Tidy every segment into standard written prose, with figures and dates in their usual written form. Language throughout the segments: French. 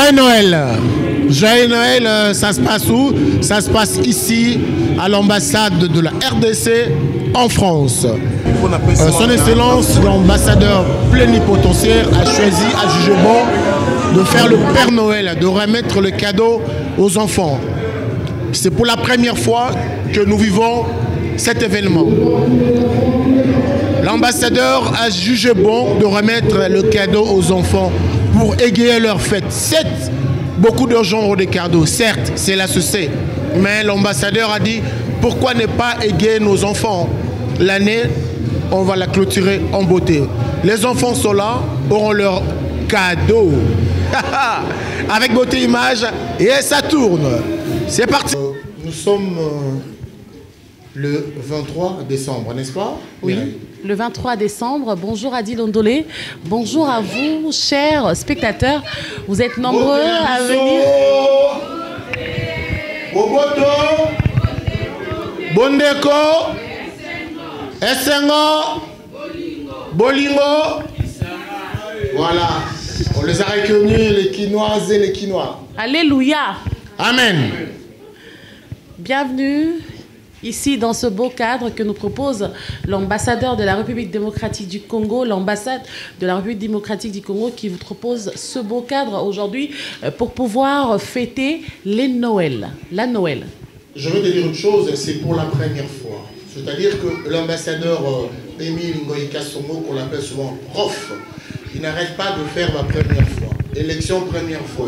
Joyeux Noël. Joyeux Noël, ça se passe où? Ça se passe ici, à l'ambassade de la RDC en France. Son Excellence, l'ambassadeur plénipotentiaire, a choisi à juger bon de faire le Père Noël, de remettre le cadeau aux enfants. C'est pour la première fois que nous vivons cet événement. L'ambassadeur a jugé bon de remettre le cadeau aux enfants pour égayer leur fête. Certes, beaucoup de gens ont des cadeaux, certes, c'est la société. Mais l'ambassadeur a dit, pourquoi ne pas égayer nos enfants? L'année, on va la clôturer en beauté. Les enfants sont là, auront leur cadeau. Avec beauté image, et ça tourne. C'est parti. Nous sommes le 23 décembre, n'est-ce pas? Oui, le 23 décembre. Bonjour Adil Ondolé. Bonjour à vous, chers spectateurs. Vous êtes nombreux à venir. Boboto, Bondeko, Essengo, Bolingo. Voilà. On les a reconnus, les Quinoises et les Quinois. Alléluia. Amen. Bienvenue ici dans ce beau cadre que nous propose l'ambassadeur de la République démocratique du Congo, l'ambassade de la République démocratique du Congo qui vous propose ce beau cadre aujourd'hui pour pouvoir fêter les Noëls, la Noël. Je veux te dire une chose, c'est pour la première fois. C'est-à-dire que l'ambassadeur Émile Ngoïka Songo, qu'on l'appelle souvent prof, il n'arrête pas de faire la première fois. Élection première fois.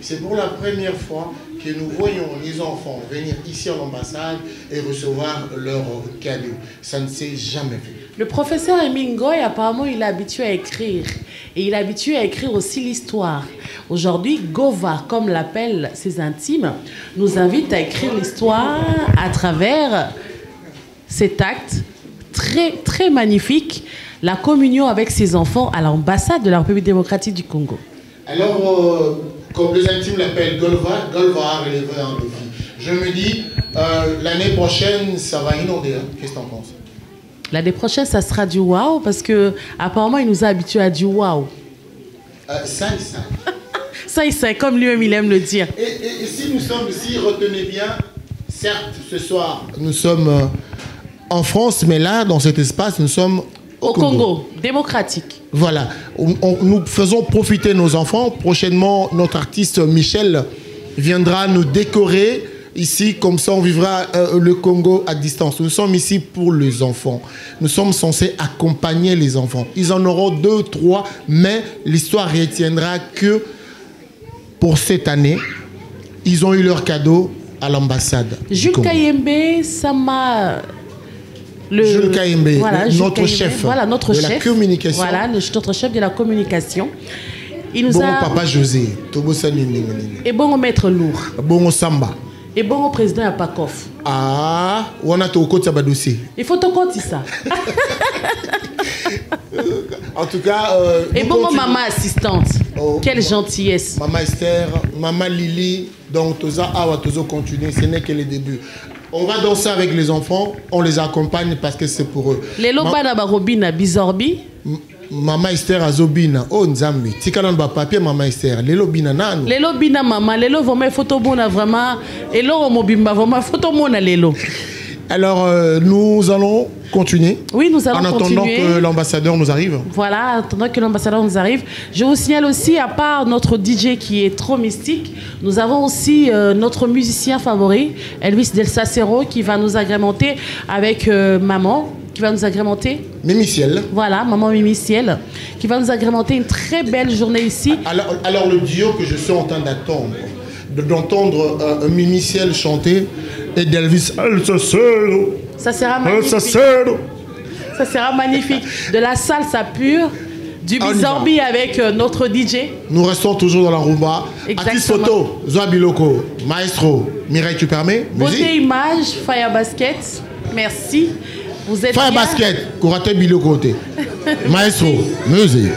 C'est pour la première fois que nous voyons les enfants venir ici à l'ambassade et recevoir leurs cadeaux. Ça ne s'est jamais vu. Le professeur Émile Ngoï, apparemment, il est habitué à écrire. Et il est habitué à écrire aussi l'histoire. Aujourd'hui, Gova, comme l'appellent ses intimes, nous invite à écrire l'histoire à travers cet acte très, très magnifique, la communion avec ses enfants à l'ambassade de la République démocratique du Congo. Alors, comme les intimes l'appellent Golva, Golva a relevé un défi. Je me dis, l'année prochaine, ça va inonder. Hein? Qu'est-ce que tu en penses? L'année prochaine, ça sera du waouh, parce que apparemment, il nous a habitués à du waouh. Ça. Ça, comme lui-même, il aime le dire. Et si nous sommes ici, retenez bien, certes, ce soir, nous sommes en France, mais là, dans cet espace, nous sommes au Congo démocratique. Voilà. Nous faisons profiter nos enfants. Prochainement, notre artiste Michel viendra nous décorer ici. Comme ça, on vivra le Congo à distance. Nous sommes ici pour les enfants. Nous sommes censés accompagner les enfants. Ils en auront 2, 3, mais l'histoire retiendra que pour cette année, ils ont eu leur cadeau à l'ambassade. Jules Kayembe, ça m'a... Jules Kayembe, voilà, notre chef, voilà, notre de chef, la communication. Voilà, notre chef de la communication. Il nous bon a... papa José, et bon maître lourd. Bon Samba. Et bon président Apakov. Ah, on a tout côté ça dossier. Il faut te compter ça. En tout cas, et bon maman assistante. Oh, quelle gentillesse. Maman Esther, maman Lily, donc toza awa tozo continuer, ce n'est que le début. On va danser avec les enfants, on les accompagne parce que c'est pour eux. Les lobana barobina bizorbi. Maman Esther azobina, oh nzambi, tika ba papier maman Esther, les lobina nanu. Les lobina maman, les lo vraiment photo bona vraiment, et lo mobimba vraiment photo mona lelo. Alors nous allons continuer. Oui, nous allons continuer. En attendant que l'ambassadeur nous arrive. Voilà, en attendant que l'ambassadeur nous arrive. Je vous signale aussi, à part notre DJ qui est trop mystique, nous avons aussi notre musicien favori, Elvis Del Sacero, qui va nous agrémenter avec maman, qui va nous agrémenter. Mimi Ciel. Voilà, maman Mimi Ciel, qui va nous agrémenter une très belle journée ici. Alors le duo que je suis en train d'entendre Mimi Ciel chanter et d'Elvis El Sacero. Ça sera magnifique. Ça sera magnifique. De la salsa pure, du bizarbi avec notre DJ. Nous restons toujours dans la rumba. Artiste photo, Zoa Biloko, maestro, Mireille, tu permets? Beauté image, Fire Basket. Merci. Vous êtes Fire Basket, Kourate Biloko. Maestro, musique.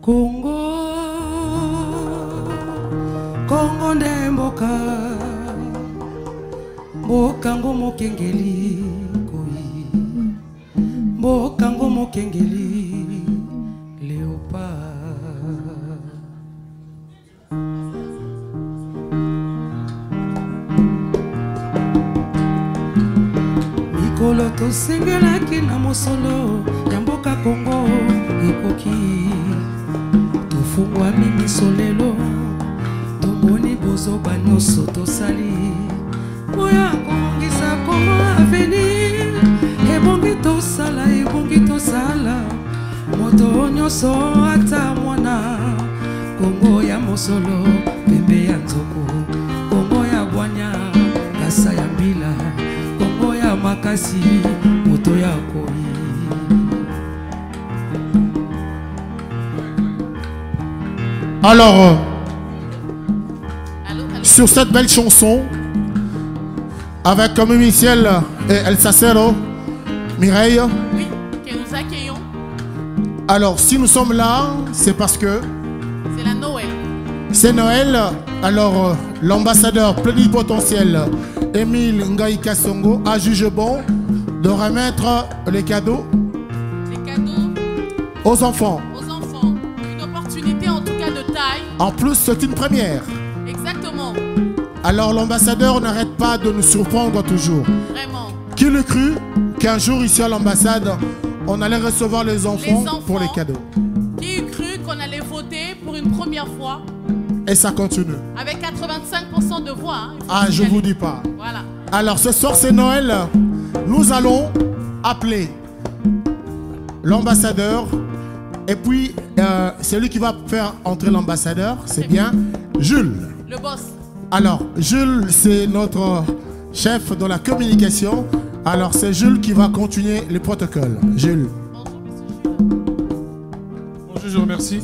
Congo. Kongo nde mboka mbokango mokengeli koi mbokango mokengeli léopard mikolo tosengelaki na mosolo ya mboka Kongo ekoki tofungwami misolelo tomoni bozoba nyonso tosali oya kobongisa Kongo avenir ebongi tosala moto nyonso ata mwana Kongo ya mosolo pembe ya nzoko Kongo ya bwanya kasa ya mbila Kongo ya makasi moto ya koi. Alors, sur cette belle chanson, avec comme Michel et El Sacero, Mireille. Oui, que nous accueillons. Alors, si nous sommes là, c'est parce que... C'est la Noël. C'est Noël. Alors, l'ambassadeur plénipotentiel Émile Ngaï Kasongo a jugé bon de remettre les cadeaux aux enfants. Une opportunité en tout cas de taille. En plus, c'est une première. Exactement. Alors l'ambassadeur n'arrête pas de nous surprendre toujours. Vraiment. Qui le crut qu'un jour ici à l'ambassade, on allait recevoir les enfants pour les cadeaux. Qui eût cru qu'on allait voter pour une première fois? Et ça continue. Avec 85% de voix. Hein, ah, je vous dis pas. Voilà. Alors ce soir c'est Noël. Nous allons appeler l'ambassadeur. Et puis, celui qui va faire entrer l'ambassadeur, c'est bien Jules. Le boss. Alors, Jules, c'est notre chef dans la communication. Alors, c'est Jules qui va continuer les protocoles. Jules. Bonjour, je vous remercie.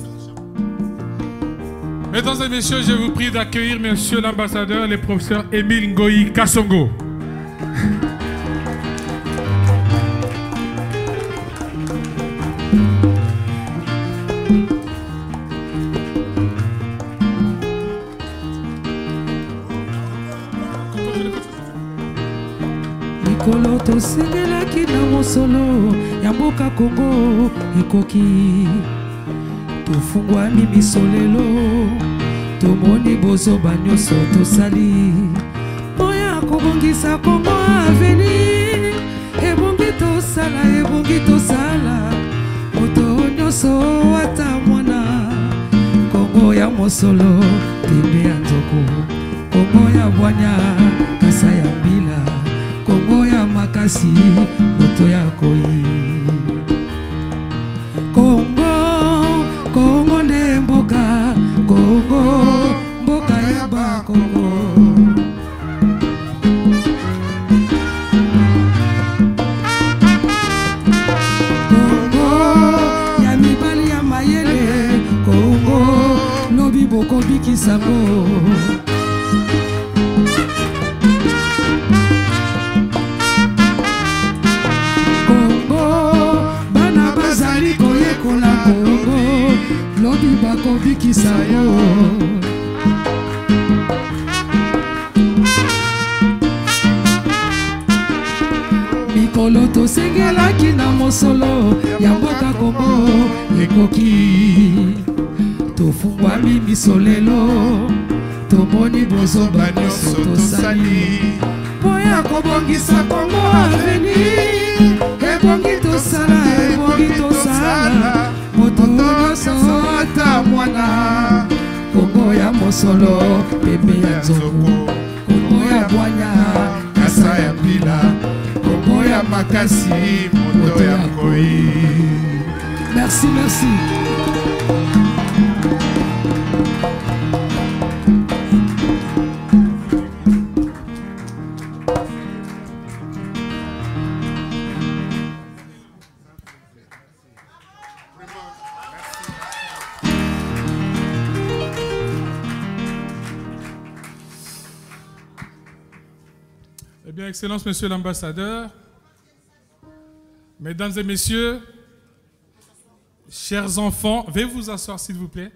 Mesdames et messieurs, je vous prie d'accueillir monsieur l'ambassadeur, le professeur Émile Ngaï Kasongo. Mikolo tosengelaki na mosolo ya mboka Kongo ekoki tofungwami misolelo tomoni bozoba nyonso tosali oya kobongisa Kongo avenir ebongi tosala moto nyonso ata mwana Kongo ya mosolo pembe ya nzoko Kongo ya bwanya kasa ya mbila Kongo ya makasi moto ya koi. Kongo nde mboka mboka ya ba Kongo. Kongo ya mibali ya mayele Kongo lobi boko bikisango. Lobi bako bikisa yo mikolo tosengelaki na mosolo ya mboka Kongo ekoki tofungwami misolelo tomoni bozoba nyonso tosali mpo ya kobongisa Kongo avenir ebongi tosala moto nyonso ata mwana Kongo ya mosolo pembe ya nzoko Kongo ya bwanya kasa ya mbila Kongo ya makasi moto ya koi. Merci, merci. Eh bien, Excellence, Monsieur l'ambassadeur, Mesdames et Messieurs, chers enfants, veuillez vous asseoir s'il vous plaît.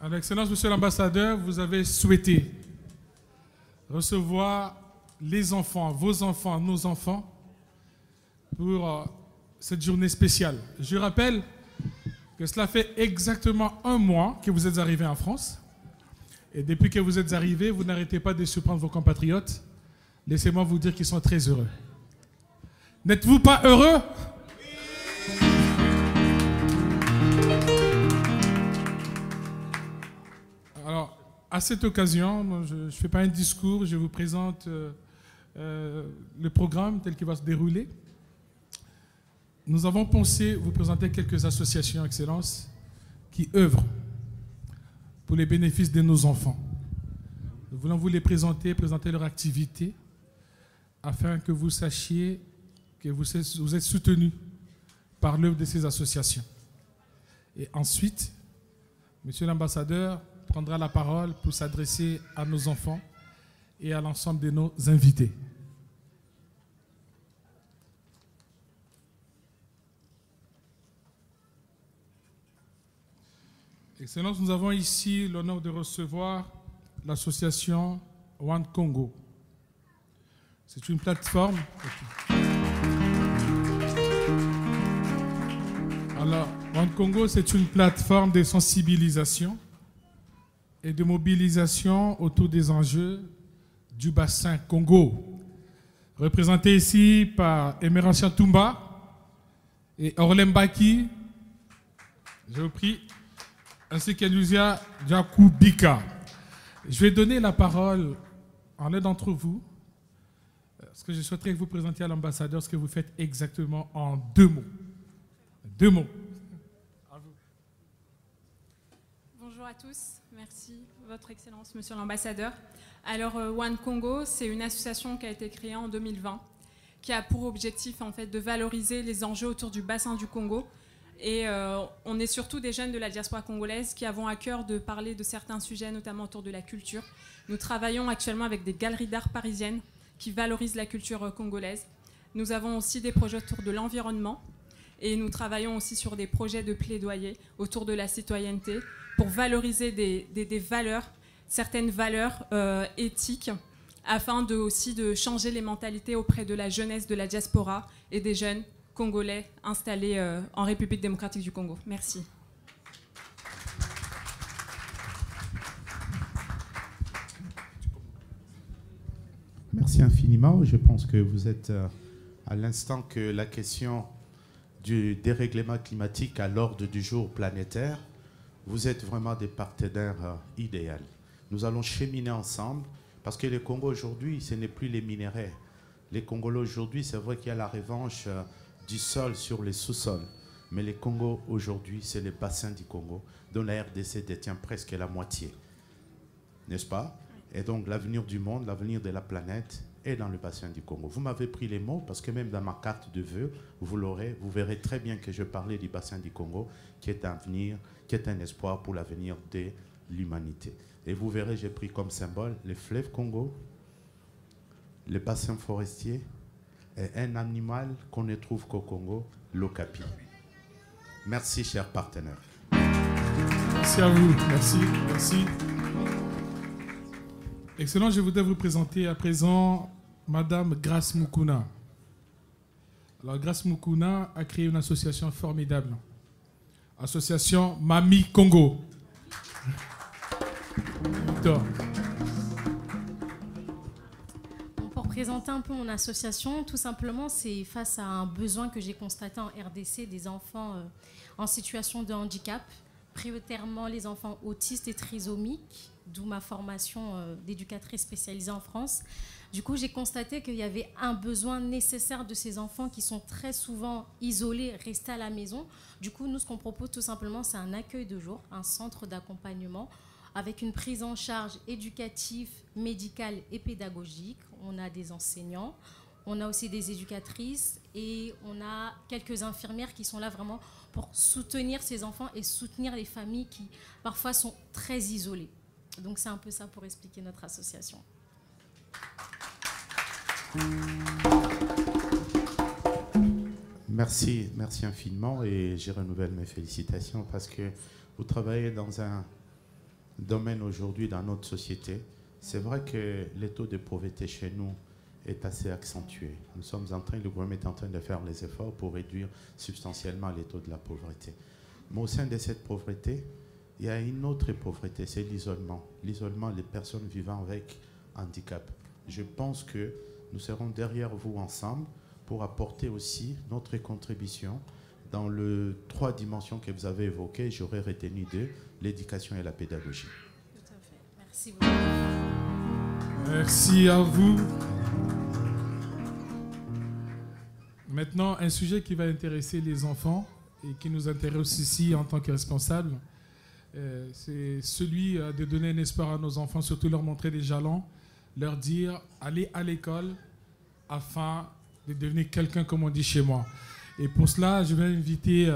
Alors, Excellence, Monsieur l'ambassadeur, vous avez souhaité recevoir les enfants, vos enfants, nos enfants, pour cette journée spéciale. Je rappelle que cela fait exactement 1 mois que vous êtes arrivé en France. Et depuis que vous êtes arrivé, vous n'arrêtez pas de surprendre vos compatriotes. Laissez-moi vous dire qu'ils sont très heureux. N'êtes-vous pas heureux? Alors, à cette occasion, moi, je ne fais pas un discours, je vous présente le programme tel qu'il va se dérouler. Nous avons pensé vous présenter quelques associations, Excellence, qui œuvrent pour les bénéfices de nos enfants. Nous voulons vous les présenter leur activité, afin que vous sachiez que vous êtes soutenus par l'œuvre de ces associations. Et ensuite, Monsieur l'ambassadeur prendra la parole pour s'adresser à nos enfants et à l'ensemble de nos invités. Excellence, nous avons ici l'honneur de recevoir l'association One Congo. C'est une plateforme. Alors, One Congo, c'est une plateforme de sensibilisation et de mobilisation autour des enjeux du bassin Congo. Représenté ici par Emerantia Toumba et Orlem Baki, je vous prie, ainsi qu'Elusia Djakoubika. Je vais donner la parole à l'un d'entre vous, parce que je souhaiterais que vous présentiez à l'ambassadeur ce que vous faites exactement en 2 mots. 2 mots. À vous. Bonjour à tous, merci Votre Excellence, Monsieur l'ambassadeur. Alors One Congo, c'est une association qui a été créée en 2020, qui a pour objectif en fait de valoriser les enjeux autour du bassin du Congo. Et on est surtout des jeunes de la diaspora congolaise qui avons à cœur de parler de certains sujets, notamment autour de la culture. Nous travaillons actuellement avec des galeries d'art parisiennes qui valorisent la culture congolaise. Nous avons aussi des projets autour de l'environnement et nous travaillons aussi sur des projets de plaidoyer autour de la citoyenneté pour valoriser des valeurs, certaines valeurs éthiques, afin aussi de changer les mentalités auprès de la jeunesse de la diaspora et des jeunes congolais installés en République démocratique du Congo. Merci. Merci infiniment. Je pense que vous êtes à l'instant que la question du dérèglement climatique à l'ordre du jour planétaire. Vous êtes vraiment des partenaires idéaux. Nous allons cheminer ensemble parce que le Congo aujourd'hui, ce n'est plus les minéraux. Les Congolais aujourd'hui, c'est vrai qu'il y a la revanche du sol sur les sous-sols. Mais le Congo aujourd'hui, c'est le bassin du Congo, dont la RDC détient presque la moitié. N'est-ce pas? Et donc l'avenir du monde, l'avenir de la planète est dans le bassin du Congo. Vous m'avez pris les mots parce que même dans ma carte de vœux, vous verrez très bien que je parlais du bassin du Congo, qui est un avenir, qui est un espoir pour l'avenir de l'humanité. Et vous verrez, j'ai pris comme symbole le fleuve Congo, le bassin forestier, et un animal qu'on ne trouve qu'au Congo, l'okapi. Merci, chers partenaires. Merci à vous. Merci. Merci. Excellent. Je voudrais vous présenter à présent Madame Grace Mukuna. Alors, Grace Mukuna a créé une association formidable. Association Mami Congo. Victor. Pour présenter un peu mon association, tout simplement, c'est face à un besoin que j'ai constaté en RDC des enfants en situation de handicap, prioritairement les enfants autistes et trisomiques, d'où ma formation d'éducatrice spécialisée en France. Du coup, j'ai constaté qu'il y avait un besoin nécessaire de ces enfants qui sont très souvent isolés, restés à la maison. Du coup, nous, ce qu'on propose tout simplement, c'est un accueil de jour, un centre d'accompagnement avec une prise en charge éducative, médicale et pédagogique. On a des enseignants, on a aussi des éducatrices et on a quelques infirmières qui sont là vraiment pour soutenir ces enfants et soutenir les familles qui parfois sont très isolées. Donc c'est un peu ça pour expliquer notre association. Merci infiniment et je renouvelle mes félicitations parce que vous travaillez dans domaines aujourd'hui dans notre société. C'est vrai que le taux de pauvreté chez nous est assez accentué. Le gouvernement est en train de faire les efforts pour réduire substantiellement les taux de la pauvreté. Mais au sein de cette pauvreté, il y a une autre pauvreté, c'est l'isolement. L'isolement des personnes vivant avec handicap. Je pense que nous serons derrière vous ensemble pour apporter aussi notre contribution dans les 3 dimensions que vous avez évoquées. J'aurais retenu 2, l'éducation et la pédagogie. Tout à fait. Merci beaucoup. Merci à vous. Maintenant, un sujet qui va intéresser les enfants et qui nous intéresse ici en tant que responsables, c'est celui de donner un espoir à nos enfants, surtout leur montrer des jalons, leur dire allez à l'école afin de devenir quelqu'un comme on dit chez moi. Et pour cela, je vais inviter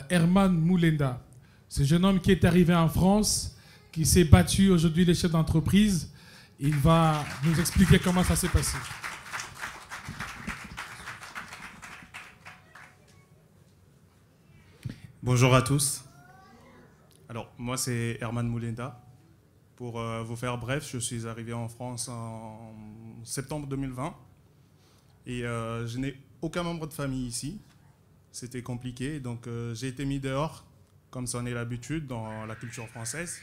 Herman Moulenda, ce jeune homme qui est arrivé en France, qui s'est battu aujourd'hui les chefs d'entreprise. Il va nous expliquer comment ça s'est passé. Bonjour à tous. Alors, moi, c'est Herman Moulenda. Pour vous faire bref, je suis arrivé en France en septembre 2020. Et je n'ai aucun membre de famille ici. C'était compliqué. Donc, j'ai été mis dehors, comme ça en est l'habitude dans la culture française.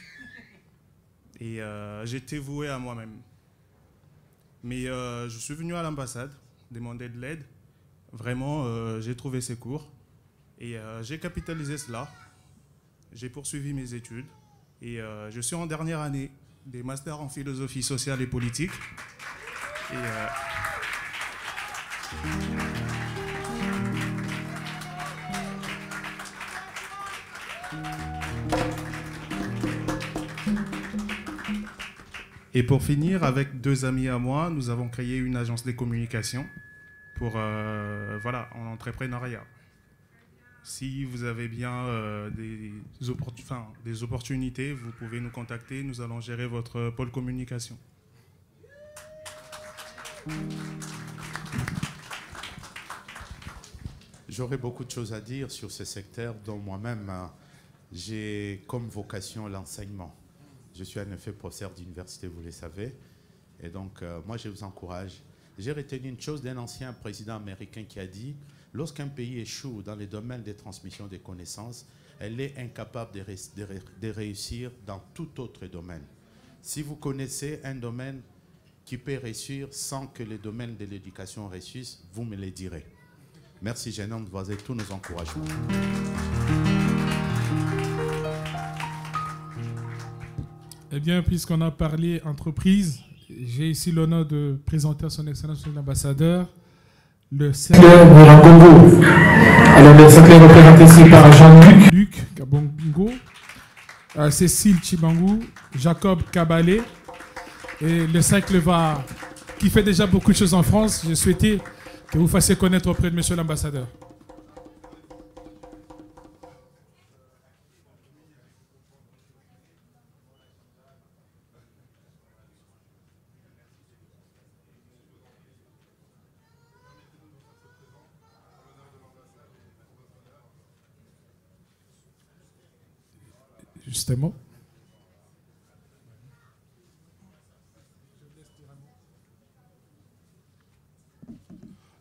Et j'ai été voué à moi-même. Mais je suis venu à l'ambassade demander de l'aide. Vraiment, j'ai trouvé ces cours. Et j'ai capitalisé cela. J'ai poursuivi mes études. Et je suis en dernière année des masters en philosophie sociale et politique. Et pour finir, avec 2 amis à moi, nous avons créé une agence de communication pour, voilà, en entrepreneuriat. Si vous avez bien des opportunités, vous pouvez nous contacter. Nous allons gérer votre pôle communication. J'aurais beaucoup de choses à dire sur ce secteur dont moi-même, j'ai comme vocation l'enseignement. Je suis en effet professeur d'université, vous le savez. Et donc, moi, je vous encourage. J'ai retenu une chose d'un ancien président américain qui a dit « Lorsqu'un pays échoue dans les domaines de transmission des connaissances, elle est incapable de réussir dans tout autre domaine. Si vous connaissez un domaine qui peut réussir sans que le domaine de l'éducation réussisse, vous me le direz. » Merci, gênant de voir tous nos encouragements. Eh bien, puisqu'on a parlé entreprise, j'ai ici l'honneur de présenter à son Excellence l'ambassadeur le cercle Ragongo. Alors, le cercle est représenté ici par Jean-Luc Kabongo, Cécile Chibangou, Jacob Kabalé. Et le cercle qui fait déjà beaucoup de choses en France. Je souhaitais que vous fassiez connaître auprès de Monsieur l'ambassadeur. Justement.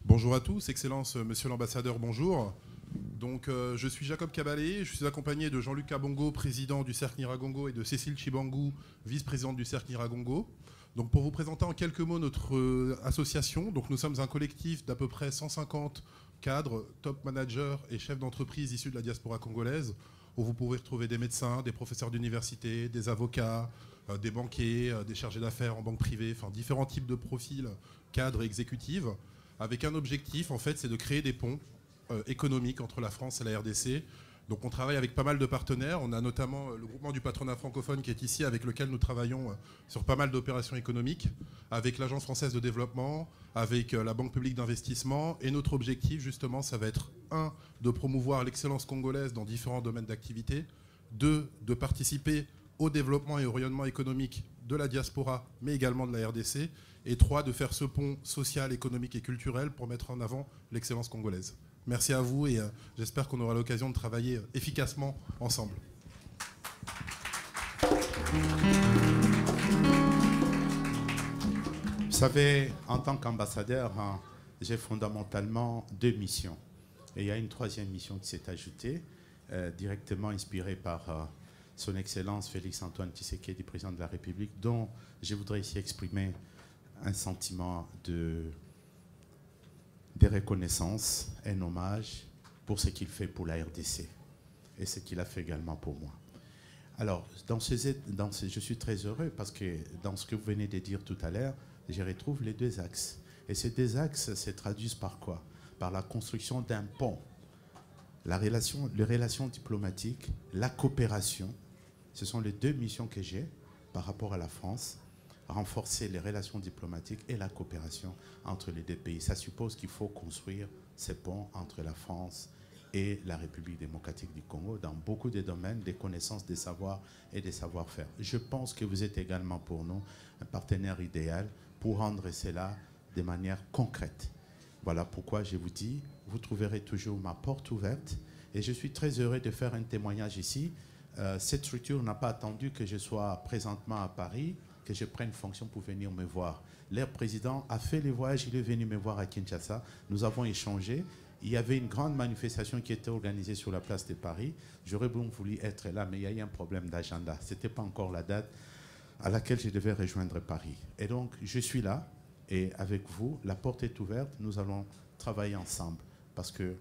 Bonjour à tous, Excellence, Monsieur l'ambassadeur, bonjour. Donc, je suis Jacob Kabalé, je suis accompagné de Jean-Luc Kabongo, président du Cercle Niragongo, et de Cécile Chibangou, vice-présidente du Cercle Niragongo. Donc, pour vous présenter en quelques mots notre association, donc nous sommes un collectif d'à peu près 150 cadres, top managers et chefs d'entreprise issus de la diaspora congolaise, où vous pouvez retrouver des médecins, des professeurs d'université, des avocats, des banquiers, des chargés d'affaires en banque privée, enfin différents types de profils cadres et exécutifs, avec un objectif, en fait, c'est de créer des ponts économiques entre la France et la RDC. Donc on travaille avec pas mal de partenaires. On a notamment le groupement du patronat francophone qui est ici, avec lequel nous travaillons sur pas mal d'opérations économiques, avec l'Agence française de développement, avec la Banque publique d'investissement. Et notre objectif, justement, ça va être 1, de promouvoir l'excellence congolaise dans différents domaines d'activité, 2, de participer au développement et au rayonnement économique de la diaspora, mais également de la RDC, et 3, de faire ce pont social, économique et culturel pour mettre en avant l'excellence congolaise. Merci à vous et j'espère qu'on aura l'occasion de travailler efficacement ensemble. savez, en tant qu'ambassadeur, hein, j'ai fondamentalement 2 missions. Et il y a une 3e mission qui s'est ajoutée, directement inspirée par son Excellence Félix-Antoine Tshisekedi, président de la République, dont je voudrais ici exprimer un sentiment de reconnaissance, un hommage pour ce qu'il fait pour la RDC et ce qu'il a fait également pour moi. Alors, je suis très heureux parce que dans ce que vous venez de dire tout à l'heure, je retrouve les 2 axes. Et ces 2 axes se traduisent par quoi? Par la construction d'un pont. Les relations diplomatiques, la coopération, ce sont les 2 missions que j'ai par rapport à la France. Renforcer les relations diplomatiques et la coopération entre les 2 pays. Ça suppose qu'il faut construire ces ponts entre la France et la République démocratique du Congo dans beaucoup de domaines, des connaissances, des savoirs et des savoir-faire. Je pense que vous êtes également pour nous un partenaire idéal pour rendre cela de manière concrète. Voilà pourquoi je vous dis, vous trouverez toujours ma porte ouverte et je suis très heureux de faire un témoignage ici. Cette structure n'a pas attendu que je sois présentement à Paris, que je prenne fonction pour venir me voir. Leur président a fait le voyage, il est venu me voir à Kinshasa. Nous avons échangé. Il y avait une grande manifestation qui était organisée sur la place de Paris. J'aurais bien voulu être là, mais il y a eu un problème d'agenda. Ce n'était pas encore la date à laquelle je devais rejoindre Paris. Et donc, je suis là, et avec vous, la porte est ouverte. Nous allons travailler ensemble, parce que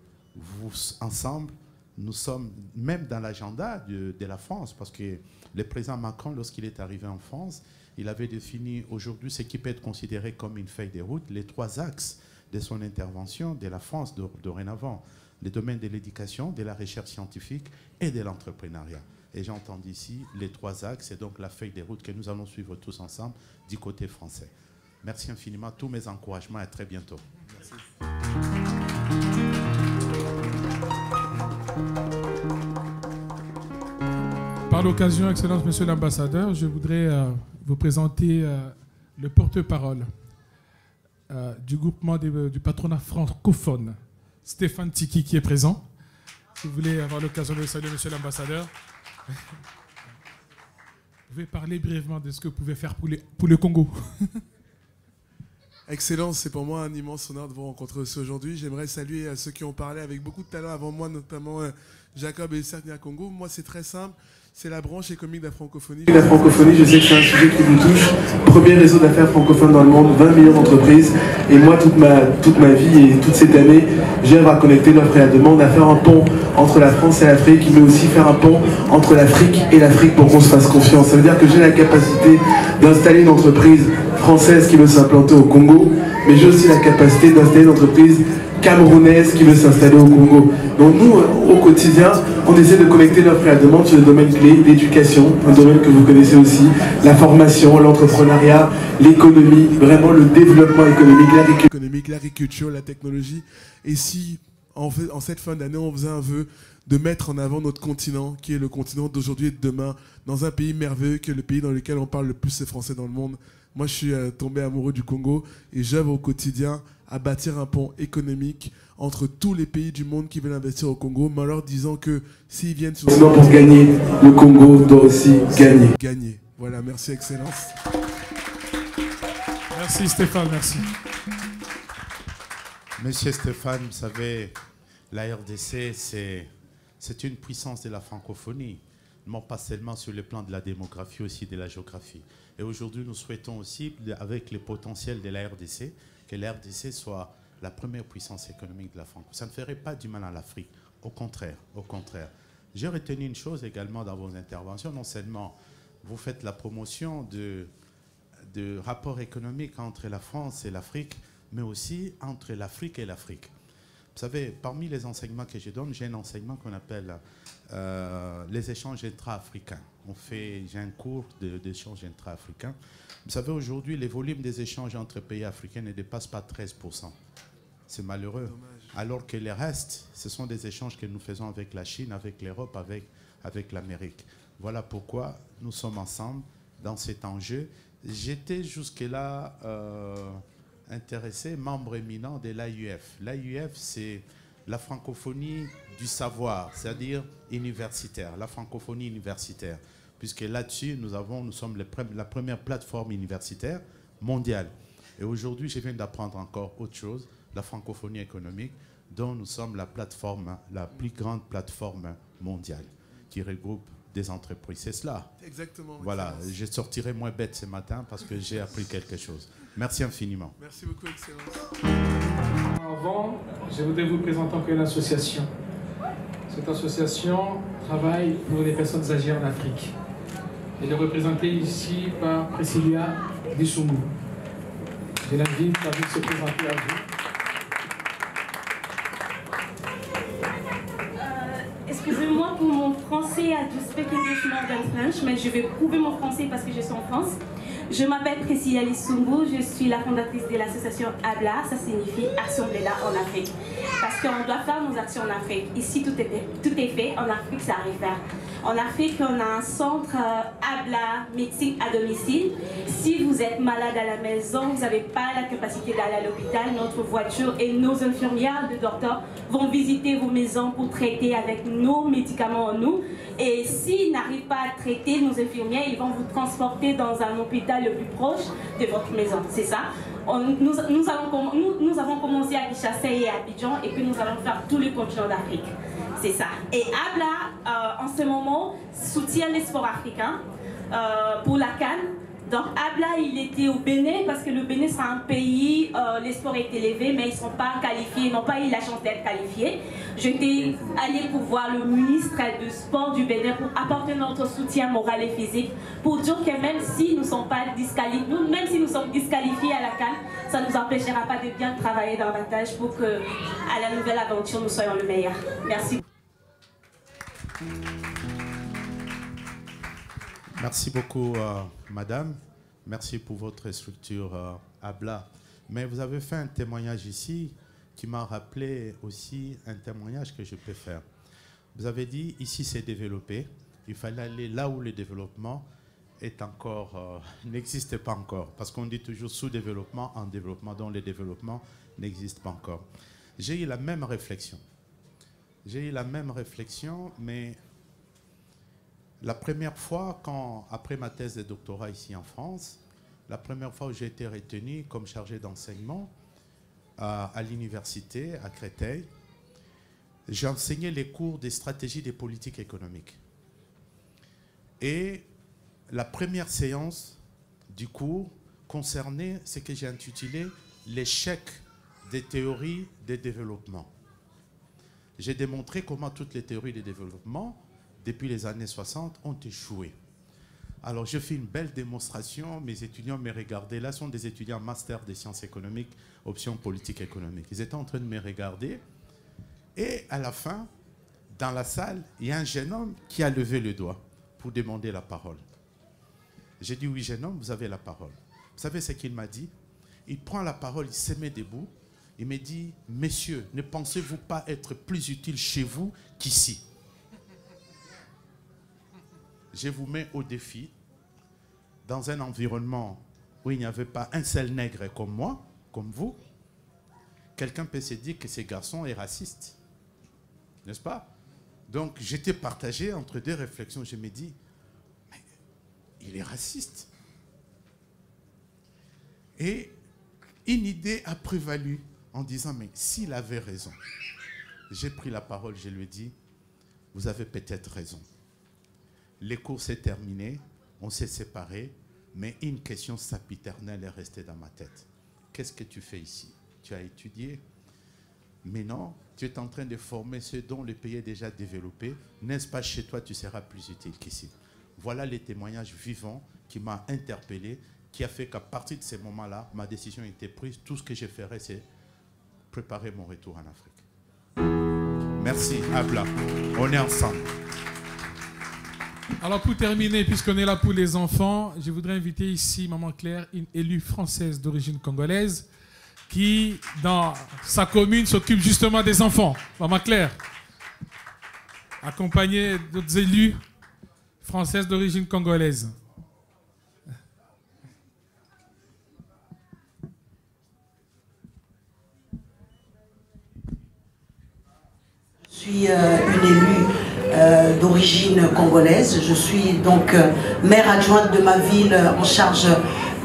ensemble, nous sommes même dans l'agenda de la France, parce que le président Macron, lorsqu'il est arrivé en France, il avait défini aujourd'hui ce qui peut être considéré comme une feuille de route, les 3 axes de son intervention de la France dorénavant, les domaines de l'éducation, de la recherche scientifique et de l'entrepreneuriat. Et j'entends ici les 3 axes, et donc la feuille de route que nous allons suivre tous ensemble du côté français. Merci infiniment, tous mes encouragements et à très bientôt. Merci. Par l'occasion, Excellence, Monsieur l'Ambassadeur, je voudrais vous présenter le porte-parole du groupement du patronat francophone, Stéphane Tiki, qui est présent. Si vous voulez avoir l'occasion de saluer Monsieur l'Ambassadeur, vous pouvez parler brièvement de ce que vous pouvez faire pour le Congo. Excellence, c'est pour moi un immense honneur de vous rencontrer aussi aujourd'hui. J'aimerais saluer ceux qui ont parlé avec beaucoup de talent avant moi, notamment Jacob et le Cercle Congo. Moi, c'est très simple. C'est la branche économique de la francophonie. La francophonie, je sais que c'est un sujet qui vous touche. Premier réseau d'affaires francophone dans le monde, 20 millions d'entreprises. Et moi, toute ma vie et toute cette année, j'aime à connecter l'offre et la demande, à faire un pont entre la France et l'Afrique, mais aussi faire un pont entre l'Afrique et l'Afrique pour qu'on se fasse confiance. Ça veut dire que j'ai la capacité d'installer une entreprise française qui veut s'implanter au Congo, mais j'ai aussi la capacité d'installer une entreprise camerounaise qui veut s'installer au Congo. Donc nous, au quotidien, on essaie de connecter l'offre et la demande sur les domaines clés, l'éducation, un domaine que vous connaissez aussi, la formation, l'entrepreneuriat, l'économie, vraiment le développement économique, l'agriculture, la technologie. Et si, en cette fin d'année, on faisait un vœu de mettre en avant notre continent, qui est le continent d'aujourd'hui et de demain, dans un pays merveilleux, qui est le pays dans lequel on parle le plus de français dans le monde. Moi, je suis tombé amoureux du Congo et j'œuvre au quotidien à bâtir un pont économique entre tous les pays du monde qui veulent investir au Congo, mais en leur disant que s'ils viennent sur... Sinon, pour gagner, le Congo doit aussi gagner. Gagner. Voilà, merci Excellence. Merci Stéphane, merci. Monsieur Stéphane, vous savez, la RDC, c'est une puissance de la francophonie, non pas seulement sur le plan de la démographie, aussi de la géographie. Et aujourd'hui, nous souhaitons aussi, avec le potentiel de la RDC, que la RDC soit la première puissance économique de la francophonie. Ça ne ferait pas du mal à l'Afrique, au contraire, au contraire. J'ai retenu une chose également dans vos interventions, non seulement vous faites la promotion de rapports économiques entre la France et l'Afrique, mais aussi entre l'Afrique et l'Afrique. Vous savez, parmi les enseignements que je donne, j'ai un enseignement qu'on appelle les échanges intra-africains. J'ai un cours d'échanges intra-africains. Vous savez, aujourd'hui, les volumes des échanges entre pays africains ne dépassent pas 13%. C'est malheureux. Dommage. Alors que les restes, ce sont des échanges que nous faisons avec la Chine, avec l'Europe, avec l'Amérique. Voilà pourquoi nous sommes ensemble dans cet enjeu. J'étais jusque-là intéressé, membre éminent de l'AUF. L'AUF, c'est la francophonie du savoir, c'est-à-dire universitaire, la francophonie universitaire. Puisque là-dessus, nous sommes la première plateforme universitaire mondiale. Et aujourd'hui, je viens d'apprendre encore autre chose, la francophonie économique, dont nous sommes la plateforme, la plus grande plateforme mondiale, qui regroupe des entreprises. C'est cela. Exactement. Voilà, je sortirai moins bête ce matin parce que j'ai appris quelque chose. Merci infiniment. Merci beaucoup, Excellence. Avant, je voudrais vous présenter encore une association. Cette association travaille pour les personnes âgées en Afrique. Elle est représentée ici par Priscilla Dissoumu. Je l'invite à venir se présenter à vous. Excusez-moi pour mon français, I do speak English more than French, mais je vais prouver mon français parce que je suis en France. Je m'appelle Priscilla Dissoumu, je suis la fondatrice de l'association ABLA, ça signifie Assemblée en Afrique. Parce qu'on doit faire nos actions en Afrique. Ici, tout est fait, en Afrique, ça arrive faire. En Afrique, on a un centre ABLA, médecine à domicile. Si vous êtes malade à la maison, vous n'avez pas la capacité d'aller à l'hôpital, notre voiture et nos infirmières de docteurs vont visiter vos maisons pour traiter avec nos médicaments en nous. Et s'ils n'arrivent pas à traiter, nos infirmières, ils vont vous transporter dans un hôpital le plus proche de votre maison. C'est ça. Nous avons commencé à Kinshasa et à Abidjan et puis nous allons faire tout le continent d'Afrique. C'est ça. Et ABLA, en ce moment, soutient les sports africains pour la CAN. Donc ABLA, il était au Bénin parce que le Bénin, c'est un pays, les sports étaient élevés, mais ils ne sont pas qualifiés, ils n'ont pas eu la chance d'être qualifiés. J'étais allée pour voir le ministre du sport du Bénin pour apporter notre soutien moral et physique, pour dire que même si nous sommes pas disqualifiés, même si nous sommes disqualifiés à la CAN, ça ne nous empêchera pas de bien travailler davantage pour que à la nouvelle aventure nous soyons le meilleur. Merci. Merci beaucoup, madame. Merci pour votre structure ABLA. Mais vous avez fait un témoignage ici qui m'a rappelé aussi un témoignage que je peux faire. Vous avez dit, ici c'est développé. Il fallait aller là où le développement est encore, n'existe pas encore. Parce qu'on dit toujours sous-développement, en développement, dont le développement n'existe pas encore. J'ai eu la même réflexion. J'ai eu la même réflexion, mais la première fois, après ma thèse de doctorat ici en France, la première fois où j'ai été retenu comme chargé d'enseignement à l'université à Créteil, j'ai enseigné les cours des stratégies des politiques économiques. Et la première séance du cours concernait ce que j'ai intitulé l'échec des théories de développement. J'ai démontré comment toutes les théories de développement depuis les années 60, ont échoué. Alors, je fais une belle démonstration. Mes étudiants me regardaient. Là, ce sont des étudiants master des sciences économiques, option politique économique. Ils étaient en train de me regarder. Et à la fin, dans la salle, il y a un jeune homme qui a levé le doigt pour demander la parole. J'ai dit, oui, jeune homme, vous avez la parole. Vous savez ce qu'il m'a dit? Il prend la parole, il se met debout. Il me dit, messieurs, ne pensez-vous pas être plus utile chez vous qu'ici? Je vous mets au défi, dans un environnement où il n'y avait pas un seul nègre comme moi, comme vous, quelqu'un peut se dire que ce garçon est raciste. N'est-ce pas? Donc j'étais partagé entre deux réflexions. Je me dis, mais il est raciste. Et une idée a prévalu en disant, mais s'il avait raison. J'ai pris la parole, je lui ai dit, vous avez peut-être raison. Les cours s'est terminé, on s'est séparés, mais une question sempiternelle est restée dans ma tête. Qu'est-ce que tu fais ici? Tu as étudié? Mais non, tu es en train de former ceux dont le pays est déjà développé. N'est-ce pas, chez toi, tu seras plus utile qu'ici. Voilà les témoignages vivants qui m'ont interpellé, qui a fait qu'à partir de ces moments-là, ma décision était prise. Tout ce que je ferais, c'est préparer mon retour en Afrique. Merci, ABLA. On est ensemble. Alors pour terminer, puisqu'on est là pour les enfants, je voudrais inviter ici Maman Claire, une élue française d'origine congolaise, qui, dans sa commune, s'occupe justement des enfants. Maman Claire, accompagnée d'autres élus françaises d'origine congolaise. Je suis une élue d'origine congolaise. Je suis donc maire adjointe de ma ville en charge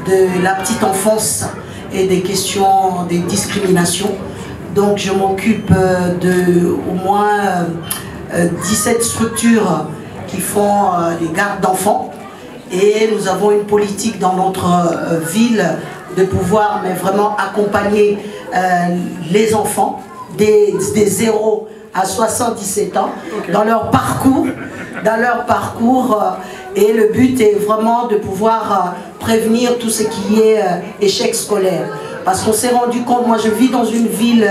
de la petite enfance et des questions des discriminations. Donc je m'occupe de au moins 17 structures qui font les gardes d'enfants. Et nous avons une politique dans notre ville de pouvoir vraiment accompagner les enfants des 0 à 77 ans dans leur parcours. Et le but est vraiment de pouvoir prévenir tout ce qui est échec scolaire. Parce qu'on s'est rendu compte, moi je vis dans une ville,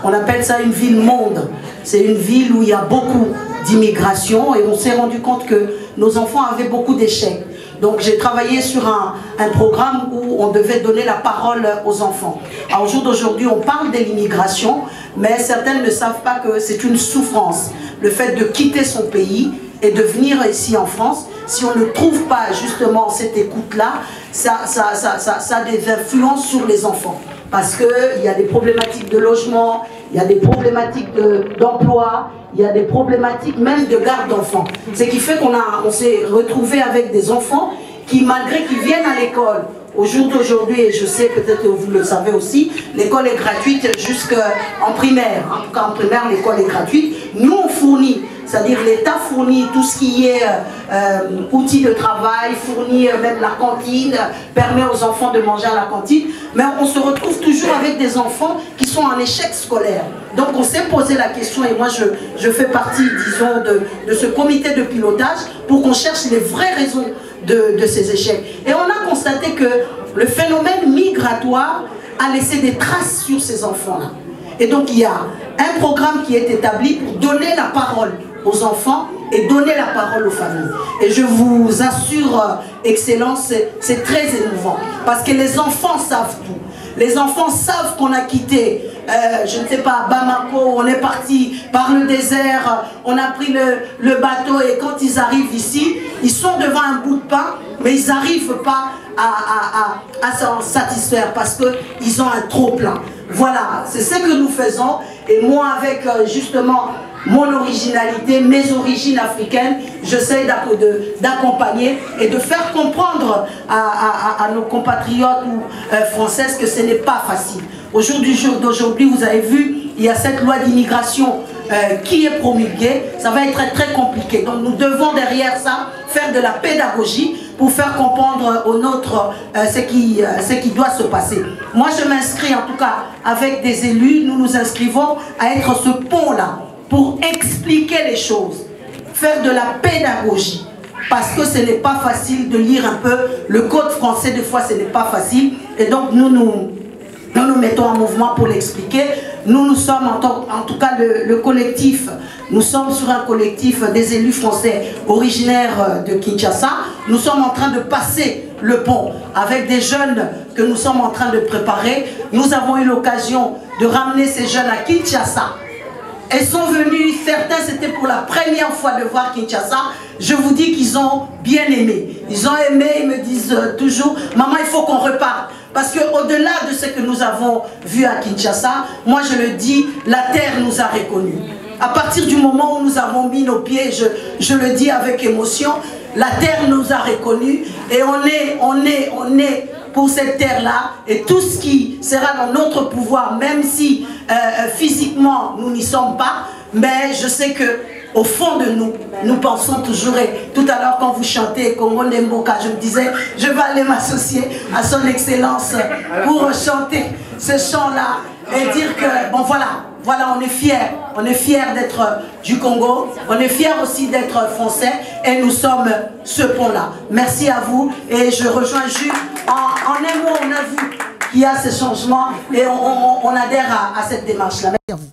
on appelle ça une ville monde. C'est une ville où il y a beaucoup d'immigration et on s'est rendu compte que nos enfants avaient beaucoup d'échecs. Donc j'ai travaillé sur un programme où on devait donner la parole aux enfants. Alors, au jour d'aujourd'hui, on parle de l'immigration, mais certains ne savent pas que c'est une souffrance. Le fait de quitter son pays et de venir ici en France, si on ne trouve pas justement cette écoute-là, ça a des influences sur les enfants. Parce qu'il y a des problématiques de logement, il y a des problématiques d'emploi, il y a des problématiques même de garde d'enfants. Ce qui fait qu'on s'est retrouvé avec des enfants qui, malgré qu'ils viennent à l'école, au jour d'aujourd'hui, et je sais peut-être que vous le savez aussi, l'école est gratuite jusqu'en primaire. En tout cas, en primaire, l'école est gratuite. Nous, on fournit, c'est-à-dire l'État fournit tout ce qui est outils de travail, fournit même la cantine, permet aux enfants de manger à la cantine. Mais on se retrouve toujours avec des enfants qui sont en échec scolaire. Donc on s'est posé la question, et moi je fais partie, disons, de ce comité de pilotage pour qu'on cherche les vraies raisons de ces échecs. Et on a constaté que le phénomène migratoire a laissé des traces sur ces enfants-là. Et donc il y a un programme qui est établi pour donner la parole aux enfants et donner la parole aux familles. Et je vous assure, Excellence, c'est très émouvant. Parce que les enfants savent tout. Les enfants savent qu'on a quitté, je ne sais pas, Bamako, on est parti par le désert, on a pris le bateau et quand ils arrivent ici, ils sont devant un bout de pain, mais ils n'arrivent pas à s'en satisfaire parce qu'ils ont un trop-plein. Voilà, c'est ce que nous faisons. Et moi, avec justement mon originalité, mes origines africaines, j'essaie d'accompagner et de faire comprendre à nos compatriotes françaises que ce n'est pas facile. Au jour d'aujourd'hui, vous avez vu, il y a cette loi d'immigration qui est promulguée. Ça va être très compliqué. Donc nous devons derrière ça faire de la pédagogie pour faire comprendre aux nôtres ce qui doit se passer. Moi, je m'inscris en tout cas avec des élus. Nous nous inscrivons à être ce pont-là pour expliquer les choses, faire de la pédagogie. Parce que ce n'est pas facile de lire un peu le code français, des fois ce n'est pas facile. Et donc nous nous mettons en mouvement pour l'expliquer. Nous sommes en tout cas le collectif, nous sommes sur un collectif des élus français originaires de Kinshasa. Nous sommes en train de passer le pont avec des jeunes que nous sommes en train de préparer. Nous avons eu l'occasion de ramener ces jeunes à Kinshasa. Ils sont venus, certains c'était pour la première fois de voir Kinshasa. Je vous dis qu'ils ont bien aimé. Ils ont aimé, ils me disent toujours, maman, il faut qu'on reparte. Parce qu'au-delà de ce que nous avons vu à Kinshasa, moi je le dis, la terre nous a reconnus. À partir du moment où nous avons mis nos pieds, je le dis avec émotion, la terre nous a reconnus et on est pour cette terre-là et tout ce qui sera dans notre pouvoir, même si physiquement nous n'y sommes pas, mais je sais que au fond de nous, nous pensons toujours, et tout à l'heure quand vous chantez Congo Ndemboka, je me disais, je vais aller m'associer à son excellence pour chanter ce chant-là et dire que, bon voilà, on est fiers d'être du Congo, on est fiers aussi d'être français et nous sommes ce pont-là. Merci à vous et je rejoins Jules, en un mot, on a vu qu'il y a ce changement et on adhère à cette démarche-là. Merci à vous.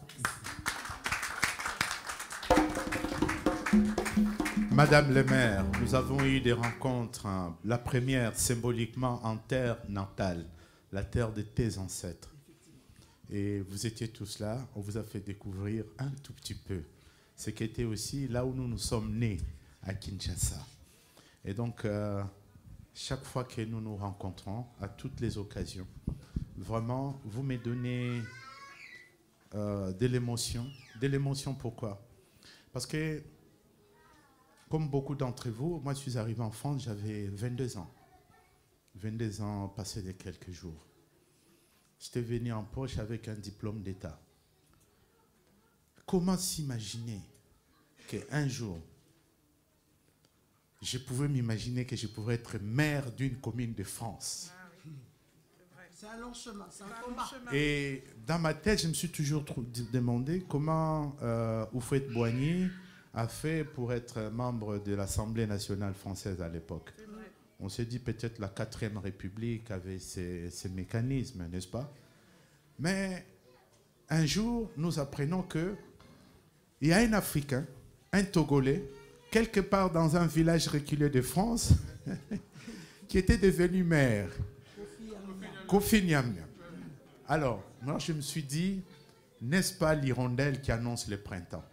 Madame le maire, nous avons eu des rencontres, la première symboliquement en terre natale, la terre de tes ancêtres. Et vous étiez tous là, on vous a fait découvrir un tout petit peu ce qui était aussi là où nous sommes nés, à Kinshasa. Et donc, chaque fois que nous nous rencontrons, à toutes les occasions, vraiment, vous me donnez de l'émotion. De l'émotion, pourquoi? Parce que, comme beaucoup d'entre vous, moi je suis arrivé en France, j'avais 22 ans. 22 ans passés de quelques jours. j'étais venu en poche avec un diplôme d'État. Comment s'imaginer qu'un jour, je pouvais m'imaginer que je pourrais être maire d'une commune de France. C'est un long chemin, c'est un combat. Et dans ma tête, je me suis toujours demandé comment Houphouët-Boigny a fait pour être membre de l'Assemblée nationale française à l'époque. On s'est dit peut-être la 4e République avait ces mécanismes, n'est-ce pas? Mais un jour, nous apprenons qu'il y a un Africain, un Togolais, quelque part dans un village reculé de France, qui était devenu maire. Kofi Niamniam. Alors, moi je me suis dit, n'est-ce pas l'hirondelle qui annonce le printemps?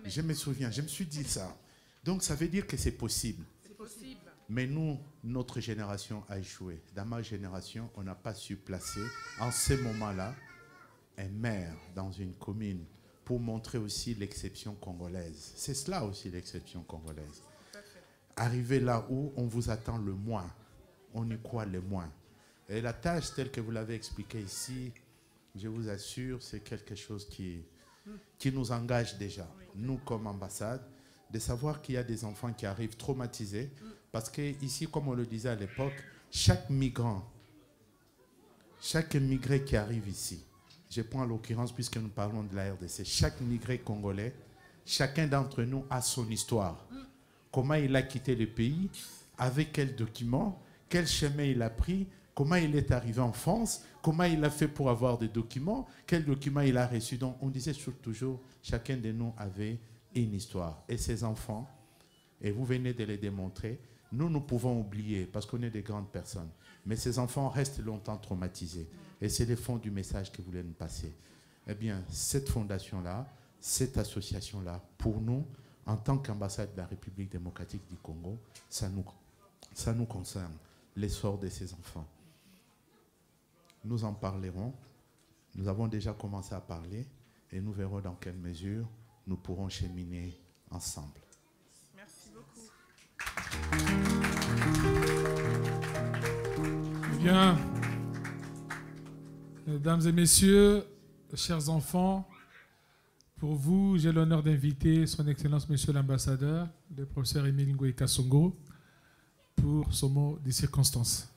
Je me souviens, je me suis dit ça. Donc ça veut dire que c'est possible. C'est possible. Mais nous, notre génération a échoué. Dans ma génération, on n'a pas su placer, en ce moment-là, un maire dans une commune pour montrer aussi l'exception congolaise. C'est cela aussi l'exception congolaise. Arriver là où on vous attend le moins, on y croit le moins. Et la tâche telle que vous l'avez expliquée ici, je vous assure, c'est quelque chose qui nous engage déjà, nous comme ambassade, de savoir qu'il y a des enfants qui arrivent traumatisés, parce que ici, comme on le disait à l'époque, chaque migrant, chaque immigré qui arrive ici, je prends l'occurrence puisque nous parlons de la RDC, chaque migré congolais, chacun d'entre nous a son histoire. Comment il a quitté le pays, avec quels documents, quel chemin il a pris, comment il est arrivé en France, comment il a fait pour avoir des documents, quels documents il a reçus. Donc on disait toujours, chacun de nous avait une histoire. Et ces enfants, et vous venez de les démontrer, nous pouvons oublier parce qu'on est des grandes personnes. Mais ces enfants restent longtemps traumatisés. Et c'est le fond du message que vous voulez nous passer. Eh bien, cette fondation-là, cette association-là, pour nous, en tant qu'ambassade de la République démocratique du Congo, ça nous concerne, l'essor de ces enfants. Nous en parlerons. Nous avons déjà commencé à parler et nous verrons dans quelle mesure nous pourrons cheminer ensemble. Merci beaucoup. Bien, mesdames et messieurs, chers enfants, pour vous, j'ai l'honneur d'inviter son Excellence Monsieur l'Ambassadeur, le professeur Émile Ngoué Kassongo, pour son mot des circonstances.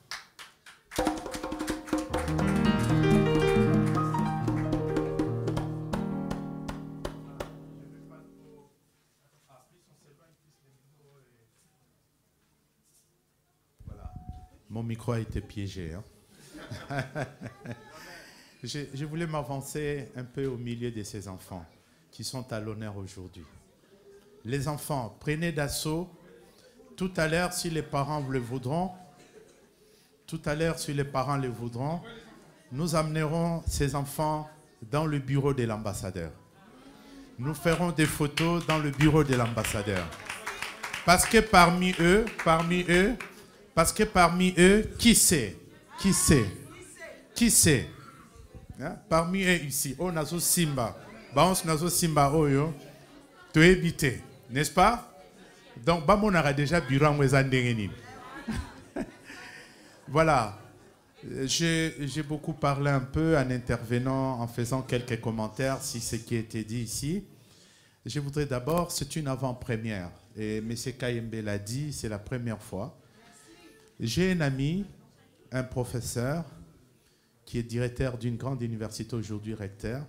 Mon micro a été piégé. Hein? Je voulais m'avancer un peu au milieu de ces enfants qui sont à l'honneur aujourd'hui. Les enfants, prenez d'assaut. Tout à l'heure, si les parents le voudront, nous amènerons ces enfants dans le bureau de l'ambassadeur. Nous ferons des photos dans le bureau de l'ambassadeur. Parce que parmi eux, qui sait? Hein? Parmi eux ici, on a zo Simba, nazo Simba oyo, to éviter, n'est-ce pas? Donc, on aura déjà bureau en Wezandengeni. Voilà. J'ai beaucoup parlé un peu en intervenant, en faisant quelques commentaires sur ce qui a été dit ici. Je voudrais d'abord, c'est une avant-première. Et M. Kayembe l'a dit, c'est la première fois. J'ai un ami, un professeur, qui est directeur d'une grande université aujourd'hui, recteur,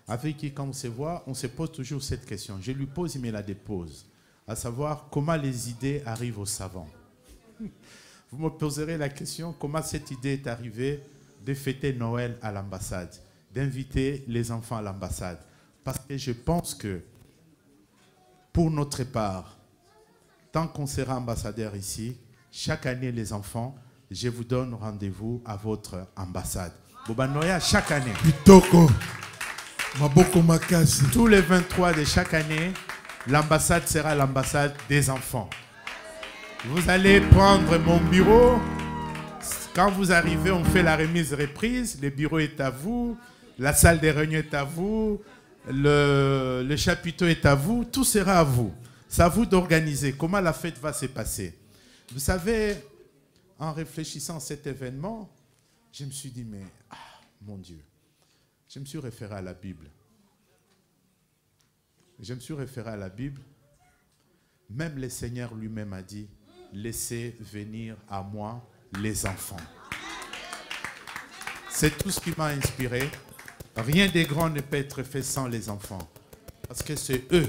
avec qui, quand on se voit, on se pose toujours cette question. Je lui pose, il me la dépose, à savoir comment les idées arrivent aux savants. Vous me poserez la question, comment cette idée est arrivée de fêter Noël à l'ambassade, d'inviter les enfants à l'ambassade. Parce que je pense que, pour notre part, tant qu'on sera ambassadeur ici, chaque année, les enfants, je vous donne rendez-vous à votre ambassade. Bobanoya, chaque année. Tous les 23 de chaque année, l'ambassade sera l'ambassade des enfants. Vous allez prendre mon bureau. Quand vous arrivez, on fait la remise-reprise. Le bureau est à vous. La salle des réunions est à vous. Le chapiteau est à vous. Tout sera à vous. C'est à vous d'organiser comment la fête va se passer. Vous savez, en réfléchissant à cet événement, je me suis dit, mais mon Dieu. Je me suis référé à la Bible. Je me suis référé à la Bible. Même le Seigneur lui-même a dit, laissez venir à moi les enfants. C'est tout ce qui m'a inspiré. Rien de grand ne peut être fait sans les enfants. Parce que c'est eux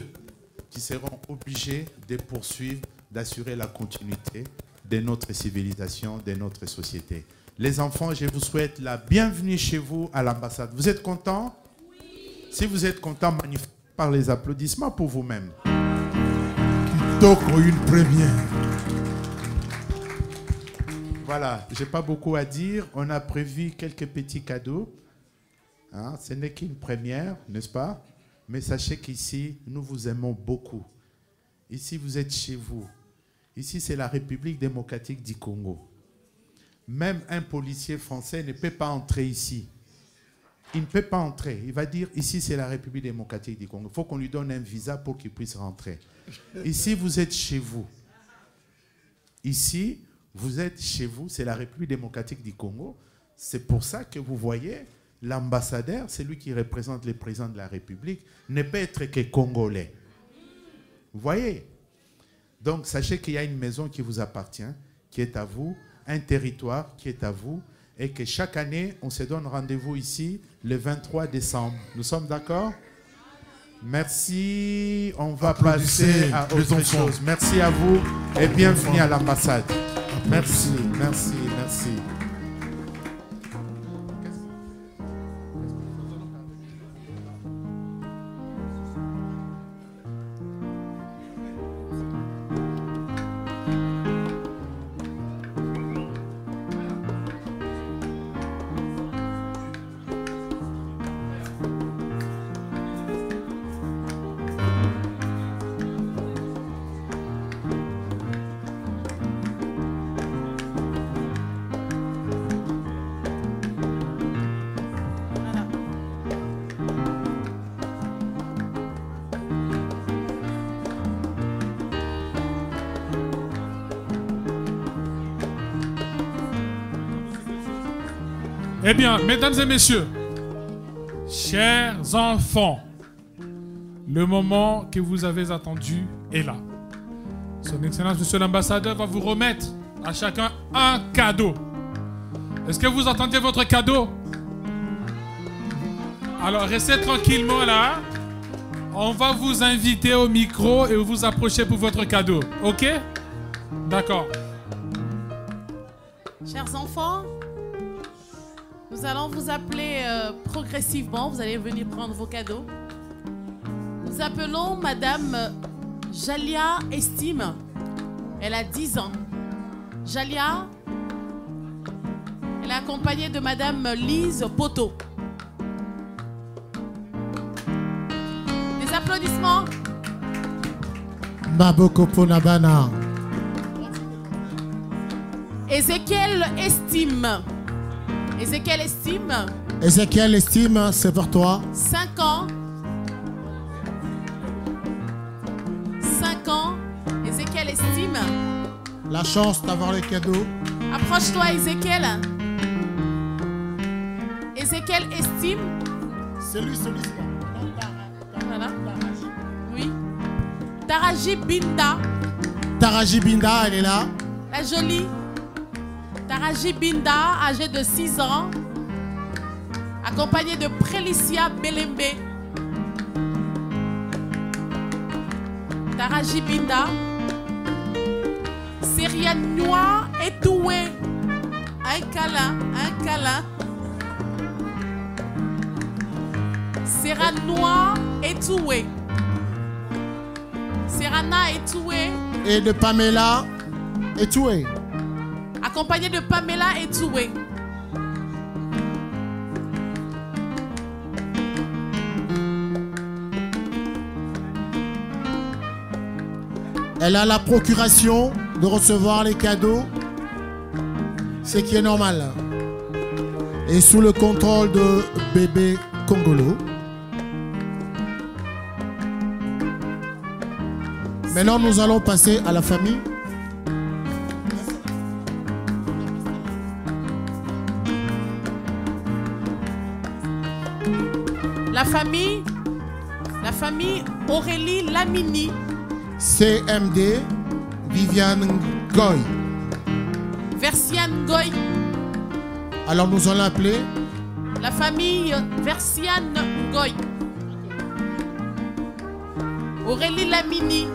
qui seront obligés de poursuivre, d'assurer la continuité de notre civilisation, de notre société. Les enfants, je vous souhaite la bienvenue chez vous à l'ambassade. Vous êtes contents? Oui. Si vous êtes contents, manifestez par les applaudissements pour vous-même. Kitoko, une première. Voilà, je n'ai pas beaucoup à dire. On a prévu quelques petits cadeaux. Hein, ce n'est qu'une première, n'est-ce pas? Mais sachez qu'ici, nous vous aimons beaucoup. Ici, vous êtes chez vous. Ici, c'est la République démocratique du Congo. Même un policier français ne peut pas entrer ici. Il ne peut pas entrer. Il va dire, ici, c'est la République démocratique du Congo. Il faut qu'on lui donne un visa pour qu'il puisse rentrer. Ici, vous êtes chez vous. Ici, vous êtes chez vous. C'est la République démocratique du Congo. C'est pour ça que vous voyez, l'ambassadeur, c'est lui qui représente le président de la République, ne peut être que congolais. Vous voyez? Donc, sachez qu'il y a une maison qui vous appartient, qui est à vous, un territoire qui est à vous, et que chaque année, on se donne rendez-vous ici le 23 décembre. Nous sommes d'accord? Merci. On va passer à autre chose. Merci à vous et bienvenue à l'ambassade. Merci, merci, merci. Eh bien, mesdames et messieurs, chers enfants, le moment que vous avez attendu est là. Son Excellence, Monsieur l'ambassadeur, va vous remettre à chacun un cadeau. Est-ce que vous attendez votre cadeau? Alors, restez tranquillement là. On va vous inviter au micro et vous approcher pour votre cadeau. OK? D'accord. Chers enfants, nous allons vous appeler progressivement. Vous allez venir prendre vos cadeaux. Nous appelons Madame Jalia Estime. Elle a 10 ans. Jalia, elle est accompagnée de Madame Lise Poto. Des applaudissements. Maboko Ponabana. Ézéchiel Estime. Ézéchiel Estime. Ézéchiel Estime, c'est pour toi. 5 ans. 5 ans. Ézéchiel Estime. La chance d'avoir les cadeaux. Approche-toi, Ézéchiel. Ézéchiel Estime. C'est lui. Voilà. Oui. Taraji Binda. Taraji Binda, elle est là. La jolie. Taraji Binda, âgée de 6 ans, accompagnée de Prélicia Belembe. Taraji Binda. Serianoua Etoué. Un câlin. Seranoua Etoué. Serana Etoué. Et de Pamela Etoué. Accompagnée de Pamela Etoué. Elle a la procuration de recevoir les cadeaux, ce qui est normal. Et sous le contrôle de bébé Congolo. Maintenant, nous allons passer à la famille. famille Aurélie Lamini. CMD Viviane Goy. Versiane Goy. Alors nous allons l'appeler la famille Versiane Goy. Aurélie Lamini.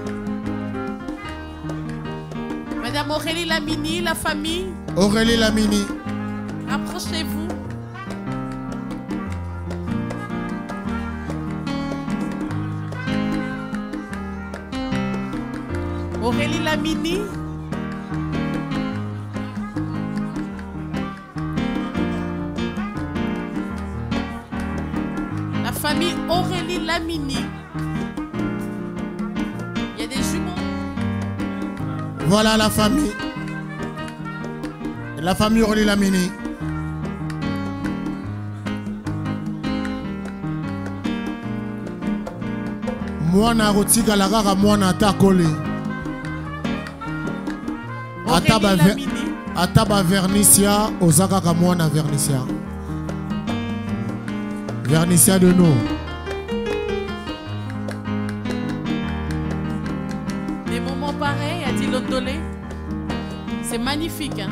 Madame Aurélie Lamini, la famille Aurélie Lamini. Rapprochez-vous. Aurélie Lamini. La famille Aurélie Lamini. Il y a des jumeaux. Voilà la famille. La famille Aurélie Lamini. Mwana rotika la gaga mwana takole. Ataba Vernicia, Osaka Kamwana Vernicia. Vernicia de nous. Des moments pareils, a dit Londolé. C'est magnifique. Hein?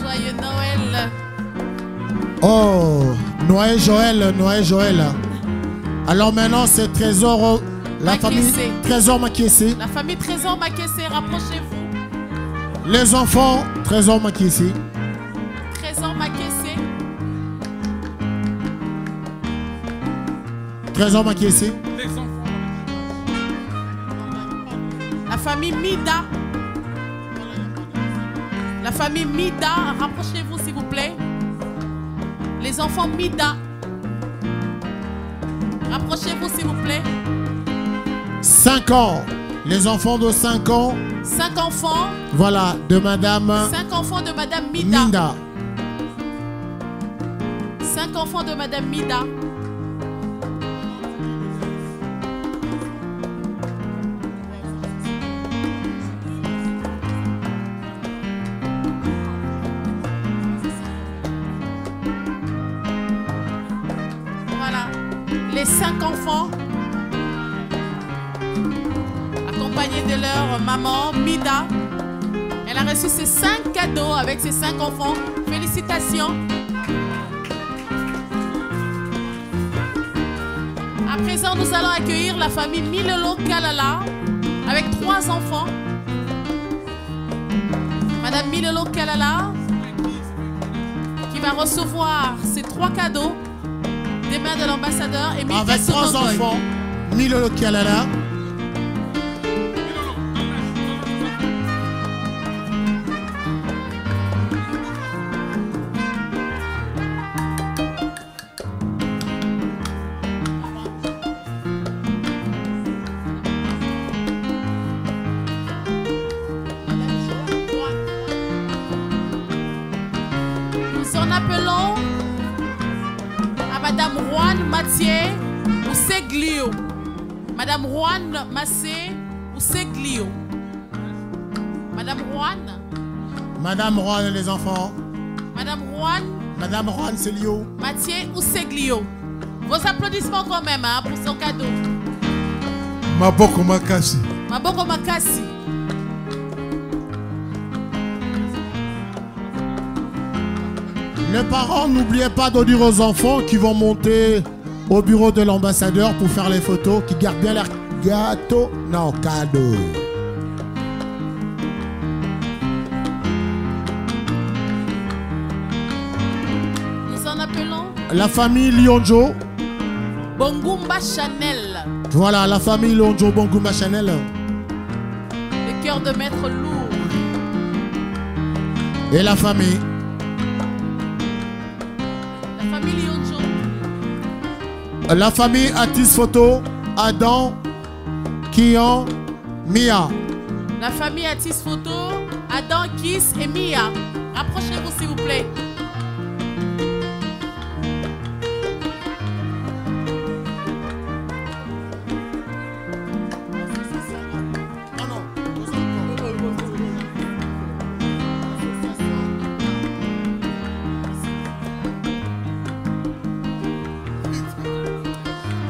Joyeux Noël. Oh, Noël Joël. Alors maintenant, c'est Trésor, la famille Trésor Makiessé. La famille Trésor Makiessé, rapprochez-vous. Les enfants, Trésor Makiessé. Trésor Makiessé. Trésor Makiessé. Les enfants. La famille Mida. La famille Mida, rapprochez-vous s'il vous plaît. Les enfants Mida. Rapprochez-vous s'il vous plaît. 5 ans. Les enfants de 5 ans. 5 enfants. Voilà, de madame. 5 enfants de madame Mida. Minda. 5 enfants de madame Mida. Les 5 enfants, accompagnés de leur maman, Mida. Elle a reçu ses 5 cadeaux avec ses 5 enfants. Félicitations. À présent, nous allons accueillir la famille Milolo Kalala avec 3 enfants. Madame Milolo Kalala qui va recevoir ses 3 cadeaux des mains de l'ambassadeur et avec 3 enfants, Milolo Kalala. Nous en appelons Madame Juan Mathieu ou Seglio. Madame Juan Massé ou Seglio. Madame Juan. Madame Juan les enfants. Madame Juan. Madame Juan Célio. Mathieu ou Seglio. Vos applaudissements quand même hein, pour son cadeau. Maboko Makasi. Maboko Makasi. Les parents, n'oubliez pas de dire aux enfants qui vont monter au bureau de l'ambassadeur pour faire les photos, qui gardent bien leur gâteau, non, cadeau. Nous en appelons la famille Lionjo. Bongumba Chanel. Voilà, la famille Lionjo Bongumba Chanel. Le cœur de maître lourd. Et la famille. La famille Atis Photo, Adam, Kian, Mia. La famille Atis Photo, Adam, Kiss et Mia. Rapprochez-vous s'il vous plaît.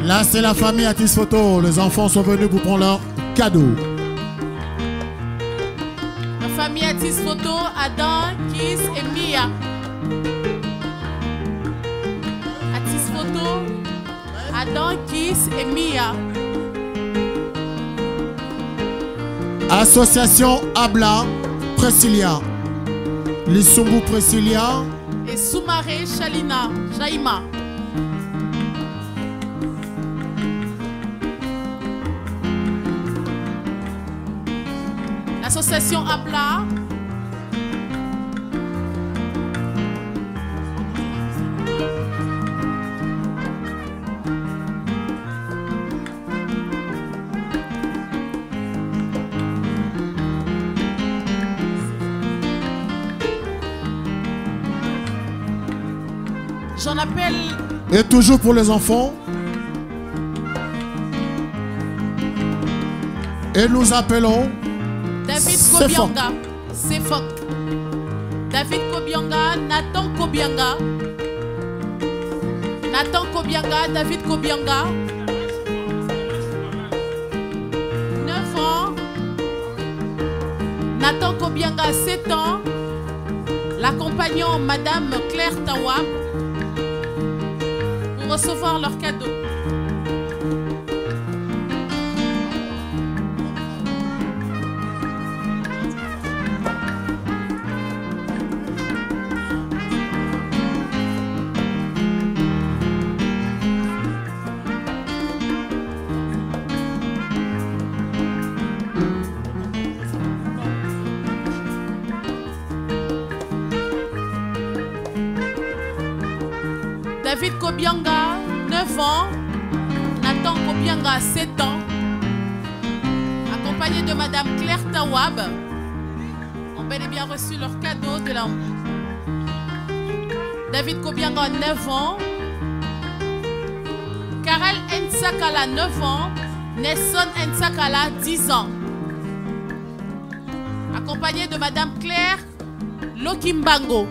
Là, c'est la famille Atis Photo. Les enfants sont venus pour prendre leur cadeau. La famille Atis Photo, Adam, Kiss et Mia. Atis Photo, Adam, Kiss et Mia. Association Abla, Presilia. Lissumbu Presilia. Et Soumaré Chalina, Jaima. L'association Abla. J'en appelle. Et toujours pour les enfants. Et nous appelons David Kobianga, Sefok. David Kobianga, Nathan Kobianga. Nathan Kobianga, David Kobianga. 9 ans. Nathan Kobianga, 7 ans. L'accompagnant Madame Claire Tawam pour recevoir leur cadeau. David Kobianga, 9 ans. Nathan Kobianga, 7 ans. Accompagné de Madame Claire Tawab, ont bel et bien reçu leur cadeau de la... David Kobianga, 9 ans. Karel Nsakala, 9 ans. Nelson Nsakala, 10 ans. Accompagné de Madame Claire Lokimbango.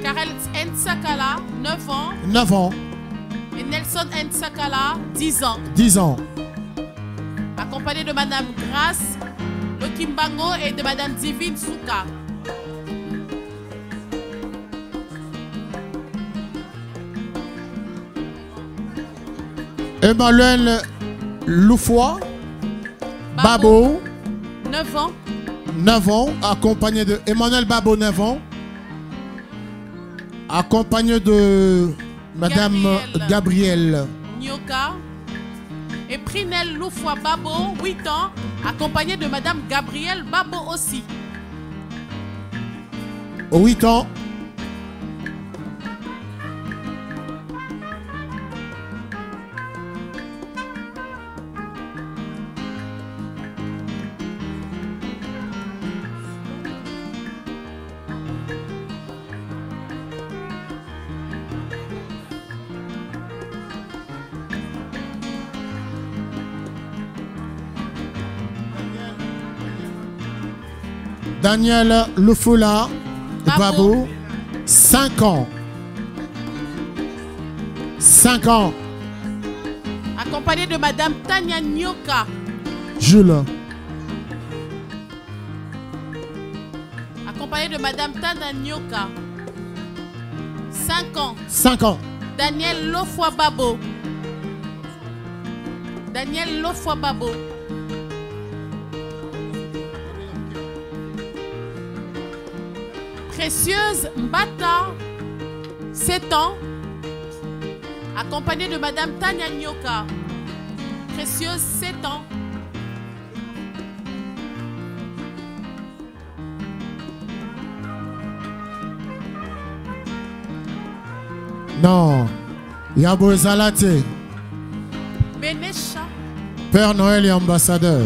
Karel Nsakala, 9 ans. 9 ans. Et Nelson Nsakala, 10 ans. 10 ans. Accompagné de Madame Grace Lokimbango et de Madame Divine Souka. Emmanuel Loufoy Babo, 9 ans. 9 ans, accompagné de Emmanuel Babo, 9 ans, accompagné de Madame Gabrielle Nyoka. Et Prinel Loufoy Babo, 8 ans, accompagné de Madame Gabrielle Babo aussi. 8 ans. Daniel Lufula Babou, 5 ans. 5 ans. Accompagné de Madame Tania Nyoka. Jules. Accompagné de Madame Tania Nyoka. 5 ans. 5 ans. Daniel Lofwa Babo. Daniel Lofwa Babo. Précieuse Mbata, 7 ans, accompagnée de Madame Tania Nyoka. Précieuse, 7 ans. Non, Yabo Zalate. Benesha. Père Noël et ambassadeur.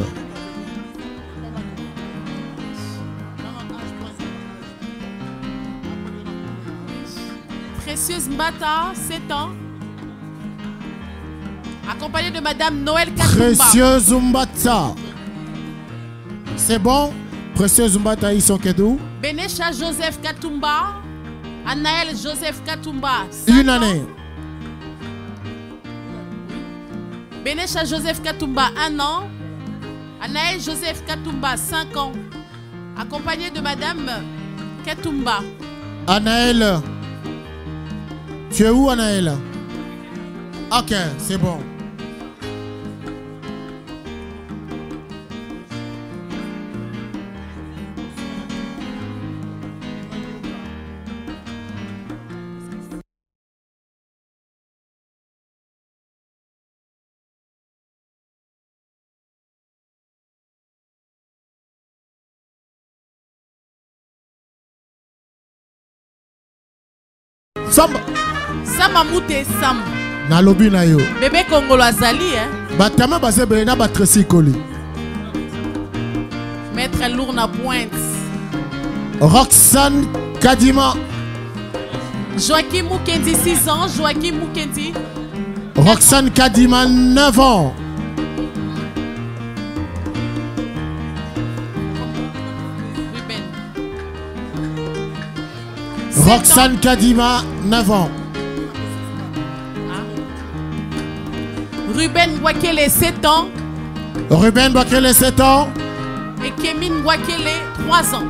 Précieuse Mbata, 7 ans. Accompagnée de Madame Noël Katumba. Précieuse Mbata. C'est bon? Précieuse Mbata, ils sont kedou? Benesha Joseph Katumba. Anaël Joseph Katumba. 1 année. Benesha Joseph Katumba, 1 an. Anaël Joseph Katumba, 5 ans. Accompagné de Madame Katumba. Anaël, tu es où, Anaël? Ok, c'est bon. Samba. Samba Mouté Sam. Na lobi na yo. Bébé Congolo Azali, hein. Batama basé bena batresi koli. Maître lourd na pointe. Roxane Kadima. Joachim Moukendi, 6 ans. Joachim Moukendi. Roxane Kadima, 9 ans. Roxane Kadima, 9 ans. Ruben Wakele, 7 ans. Ruben Wakele, 7 ans. Et Kémine Wakele, 3 ans.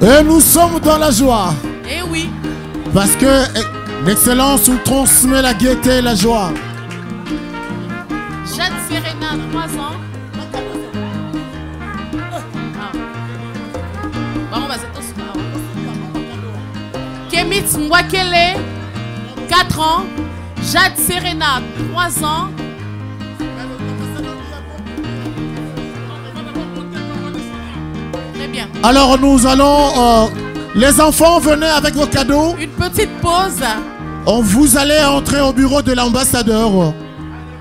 Et nous sommes dans la joie. Eh oui. Parce que l'excellence nous transmet la gaieté et la joie. Jade Serena, 3 ans. Kemitz Mwakele, 4 ans. Jade Serena, 3 ans. Très bien. Alors nous allons... les enfants, venez avec vos cadeaux. Une petite pause. Vous allez entrer au bureau de l'ambassadeur.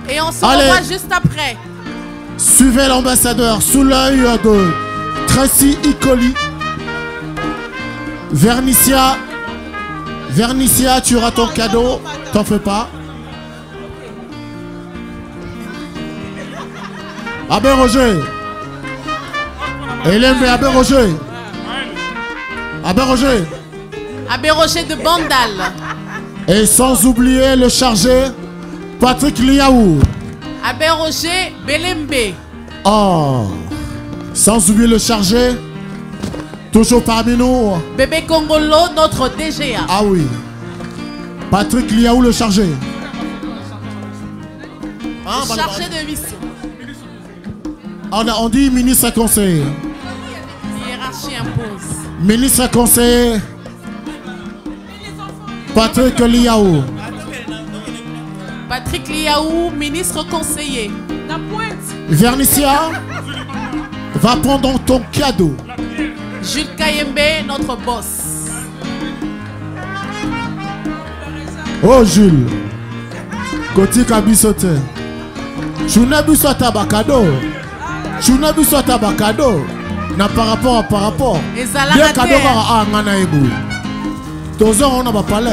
Et on se revoit juste après. Suivez l'ambassadeur sous l'œil de Tracy Icoli. Vernicia, tu auras ton cadeau. T'en fais pas. Abbé Roger. Hélène Abbé Roger. Abbé Roger. Abbé Roger de Bandal. Et sans oublier le chargé Patrick Liaou. Abbé Roger Belembe. Oh. Sans oublier le chargé. Toujours parmi nous. Bébé Congolo, notre DGA. Ah oui. Patrick Liaou, le chargé. Le chargé de mission. On dit ministre conseiller. Hiérarchie impose. Ministre conseiller. Patrick Liaou. Patrick Liaou, ministre conseiller. La pointe. Vernicia va prendre ton cadeau. Jules Kayembe, notre boss. Oh Jules. Koti Kabisote. Chunabu soit tabakado. Chunabu soit tabakado. Na par rapport. Bien cadeau à ngana ebu. Tozo on a pas parlé.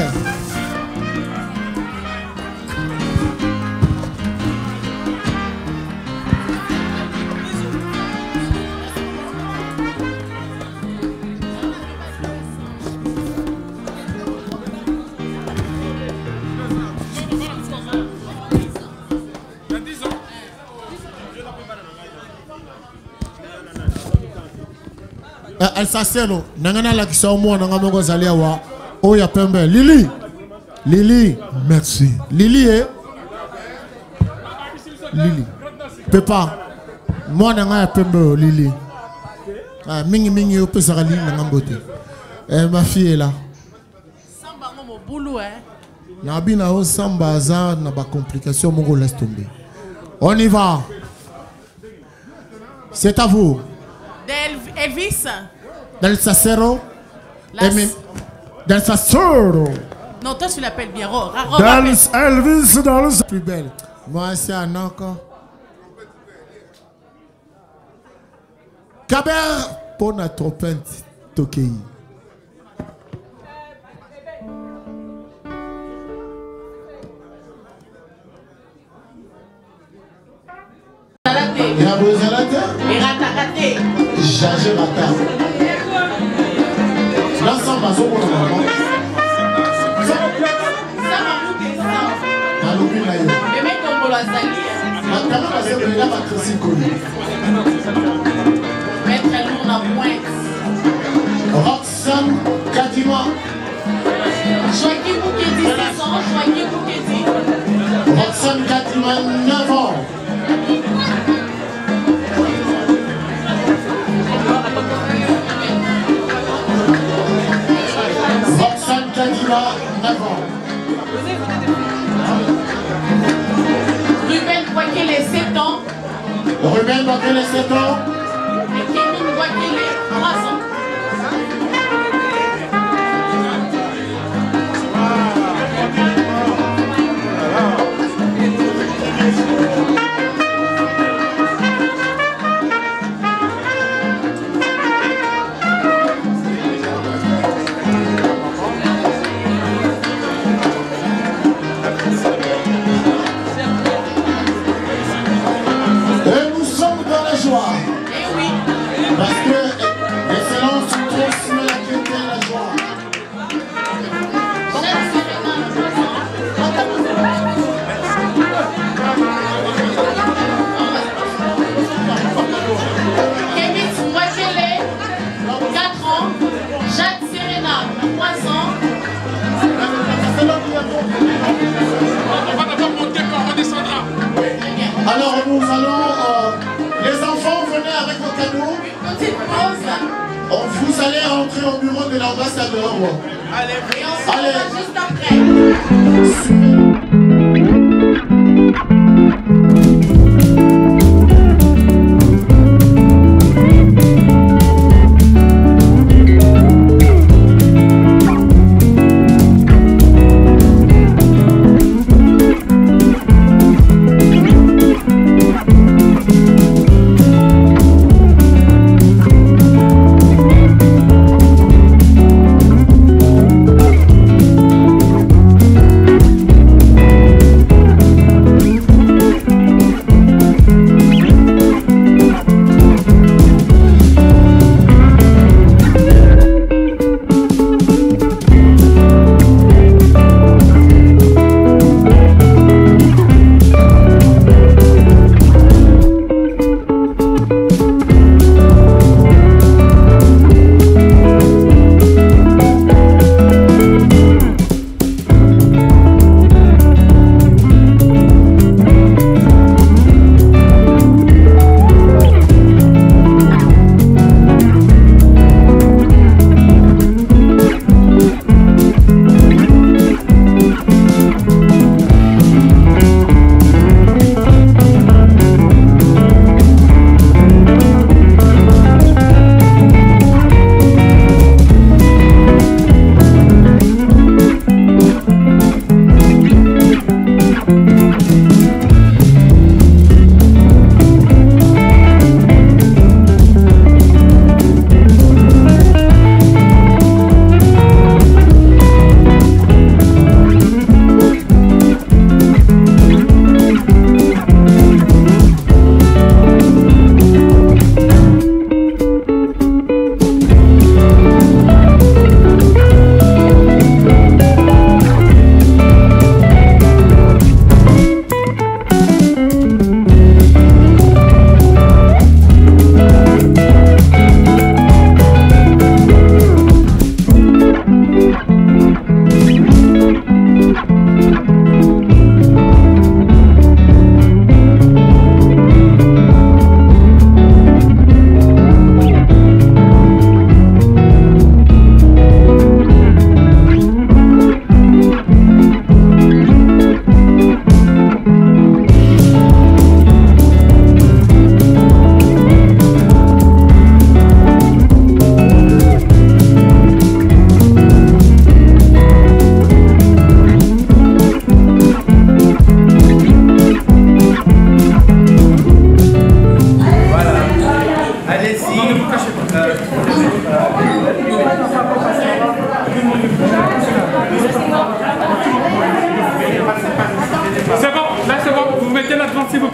Elle s'assène. Nangana la kisa omo nangama gozalia wa. Oh ya pembe. Lily. Merci. Lily. Pepa. Moi nanga ya pembe Lily. Ah mingi yo pesara Lily nangambote. Ma fille est là. Samba ngomo boulou hein. Nabina o samba za na ba complication mongo laisse tomber. On y va. C'est à vous. Elvis. Del Sacero. Del Sacero. Non, toi tu l'appelles bien. Elvis dans le plus belle. Moi c'est un encore. pona trompette tokei. Jager Rata. L'ensemble à son moment. Roxane Kadima. Joaquin Boukedi, 6 ans, Joaquin Boukedi. Roxane Kadima, 9 ans. Roxane Kadima, 9 ans. Ruben Boakele, 7 ans. Ruben Boakele, 7 ans. Et Kevin Boakele, 3 ans. Parce que l'excellence transmet la qualité et la joie. Kevin Boakele, 4 ans. Jacques Serena, 3 ans. On va d'abord monter, puis on redescendra. Alors nous allons... les enfants, venez avec vos cadeaux. Petite pause. Vous allez rentrer au bureau de l'ambassadeur. Allez, et on se revoit juste après.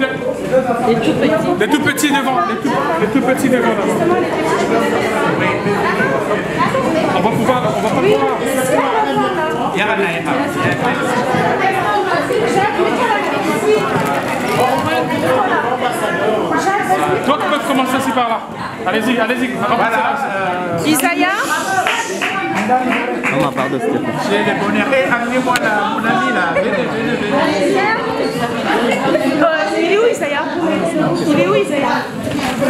plaît. Les tout petits. Les tout petits devant. Les tout petits devant là. On va pouvoir. Toi, tu peux commencer aussi par là. Allez-y. Voilà. Isaiah. On m'a parlé de Stéphane. J'ai les bonnets. Amenez-moi là, mon ami là. Venez. Il est où Isaiah?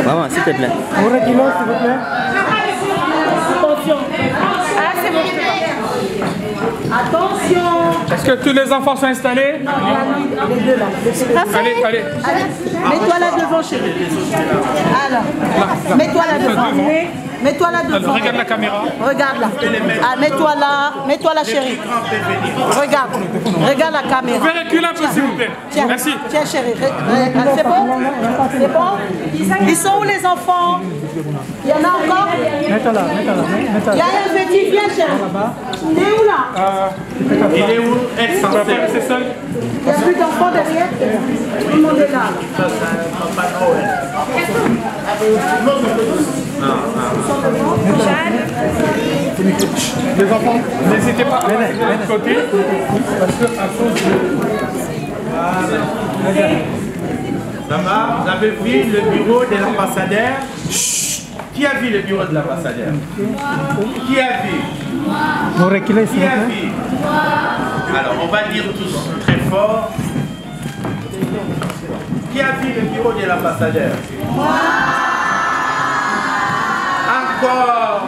Maman, s'il te plaît. Vous reculez, s'il vous plaît. Attention. Ah, c'est bon, je te vois. Attention. Est-ce que tous les enfants sont installés? Non, les deux là. Allez. Mets-toi là devant, chérie. Alors, mets-toi là devant. Mets-toi là devant. Alors, regarde la caméra. Regarde là. Ah, mets-toi là, chérie. Regarde la caméra. Vous pouvez reculer un peu, s'il vous plaît. Tiens, merci. Tiens, chérie. C'est bon? Ils sont où les enfants? Il y en a encore? Mets-toi là. Il y a un petit, viens, chérie. Il est où là? Il est où? Elle s'en fait. C'est seul. Il n'y a plus d'enfants derrière? Tout le monde est là. Les enfants, n'hésitez pas à aller de l'autre côté, parce que à cause de... Vous avez vu le bureau de l'ambassadeur? Qui a vu le bureau de l'ambassadeur? Qui a vu? Vous reculez, s'il vous Qui a plaît. vu? Alors, on va dire tous très fort. Qui a vu le bureau de l'ambassadeur? Encore.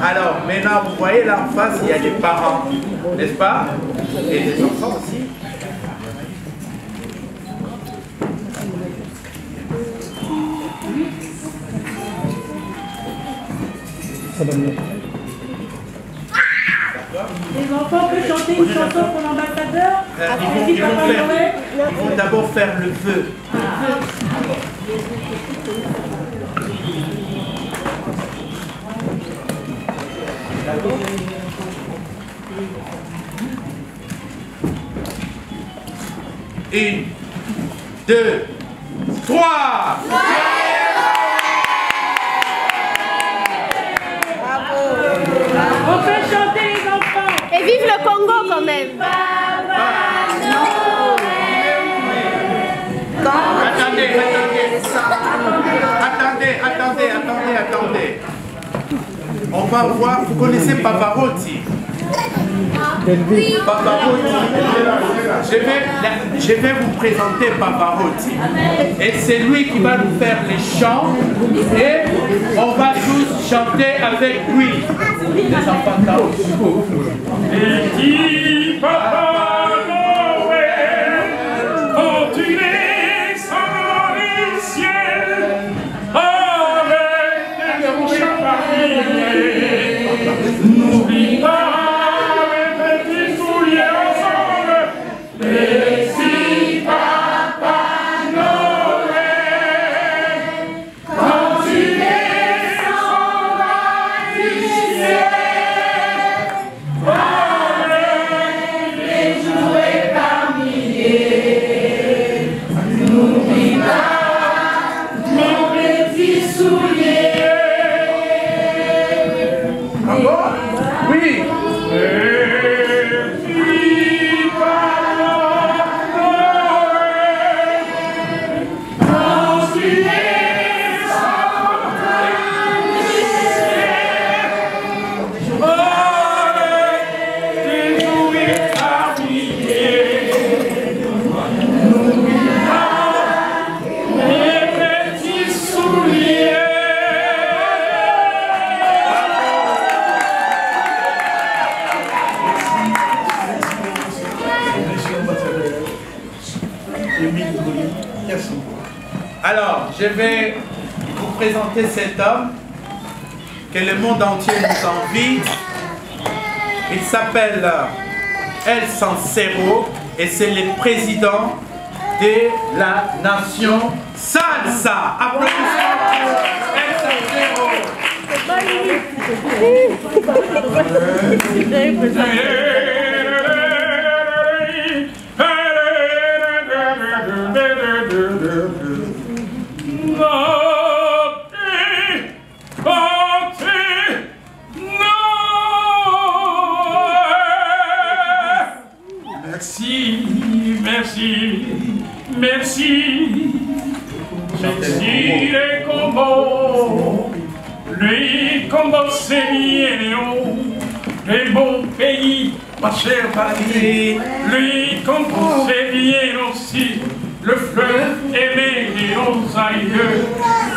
Alors, maintenant, vous voyez là en face, il y a des parents, n'est-ce pas? Et des enfants aussi. Les enfants peuvent chanter une chanson pour l'ambassadeur? Ils vont d'abord faire le vœu. Une, deux, trois. On fait chanter les enfants. Et vive le Congo quand même. Attendez. On va voir, vous connaissez Pavarotti? Pavarotti. Je vais vous présenter Pavarotti. Et c'est lui qui va nous faire les chants. Et on va tous chanter avec lui. Les enfants là-haut. Et qui, Papa Noël, quand tu descends les ciels, avec tes rouges papiers, n'oublie pas les petits souliers ensemble, et si Papa Noël, quand tu descendras du ciel, Alors, je vais vous présenter cet homme que le monde entier nous envie. Il s'appelle El Sancero et c'est le président de la nation Salsa. Applaudissements pour El Sancero. Merci, merci, merci. Merci les combos. Les combos c'est bien, et mon pays, ma chère patrie. Les combos c'est bien aussi. Le fleuve aimé et nos aïeux.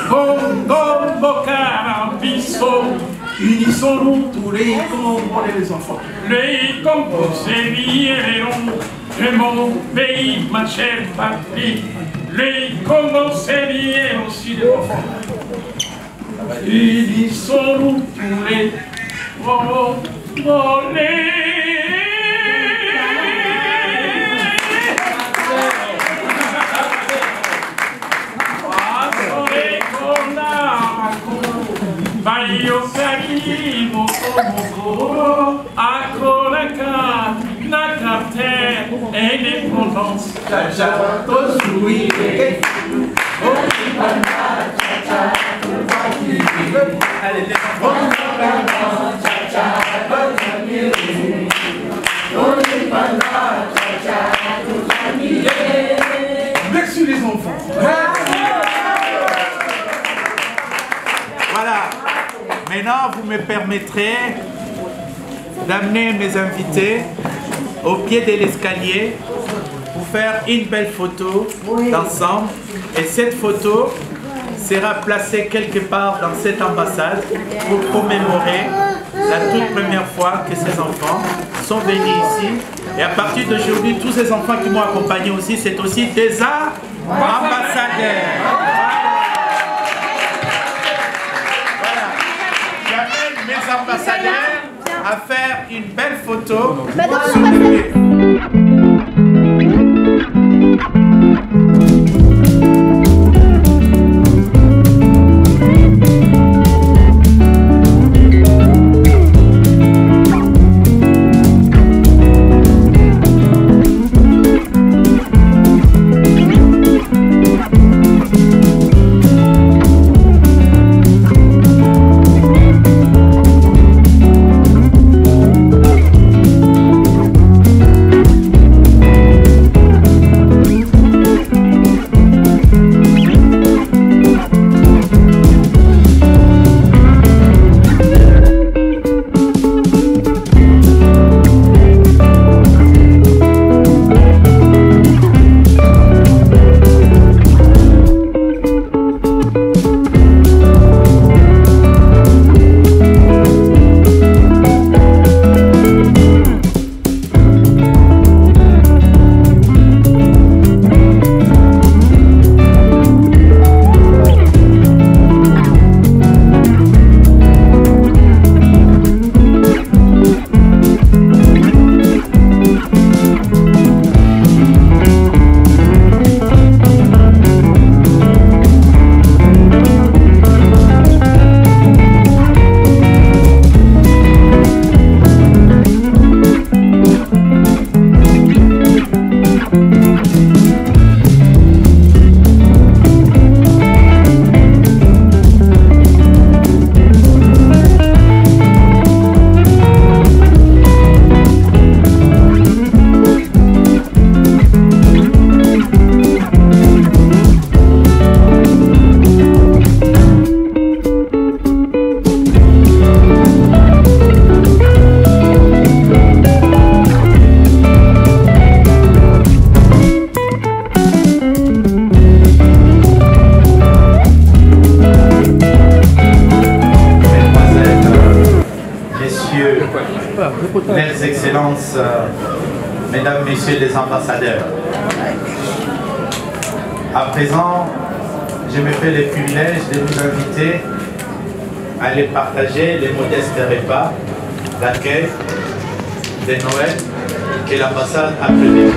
Congo, Bocana, Bissau. Unissons-nous tous les combos les enfants. Les combos c'est bien, et mon pays, ma chère patrie. Les combos c'est bien aussi les enfants. Unissons-nous tous les volets. Baio kari moko akoraka nakate indépendance chacha tosui merci les enfants. Voilà. Maintenant, vous me permettrez d'amener mes invités au pied de l'escalier pour faire une belle photo d'ensemble. Et cette photo sera placée quelque part dans cette ambassade pour commémorer la toute première fois que ces enfants sont venus ici. Et à partir d'aujourd'hui, tous ces enfants qui m'ont accompagné aussi, c'est aussi des ambassadeurs. Mes ambassadeurs à faire une belle photo. Mes excellences, mesdames, messieurs les ambassadeurs. À présent, je me fais le privilège de vous inviter à aller partager les modestes repas d'accueil de Noël que l'ambassade a prévu.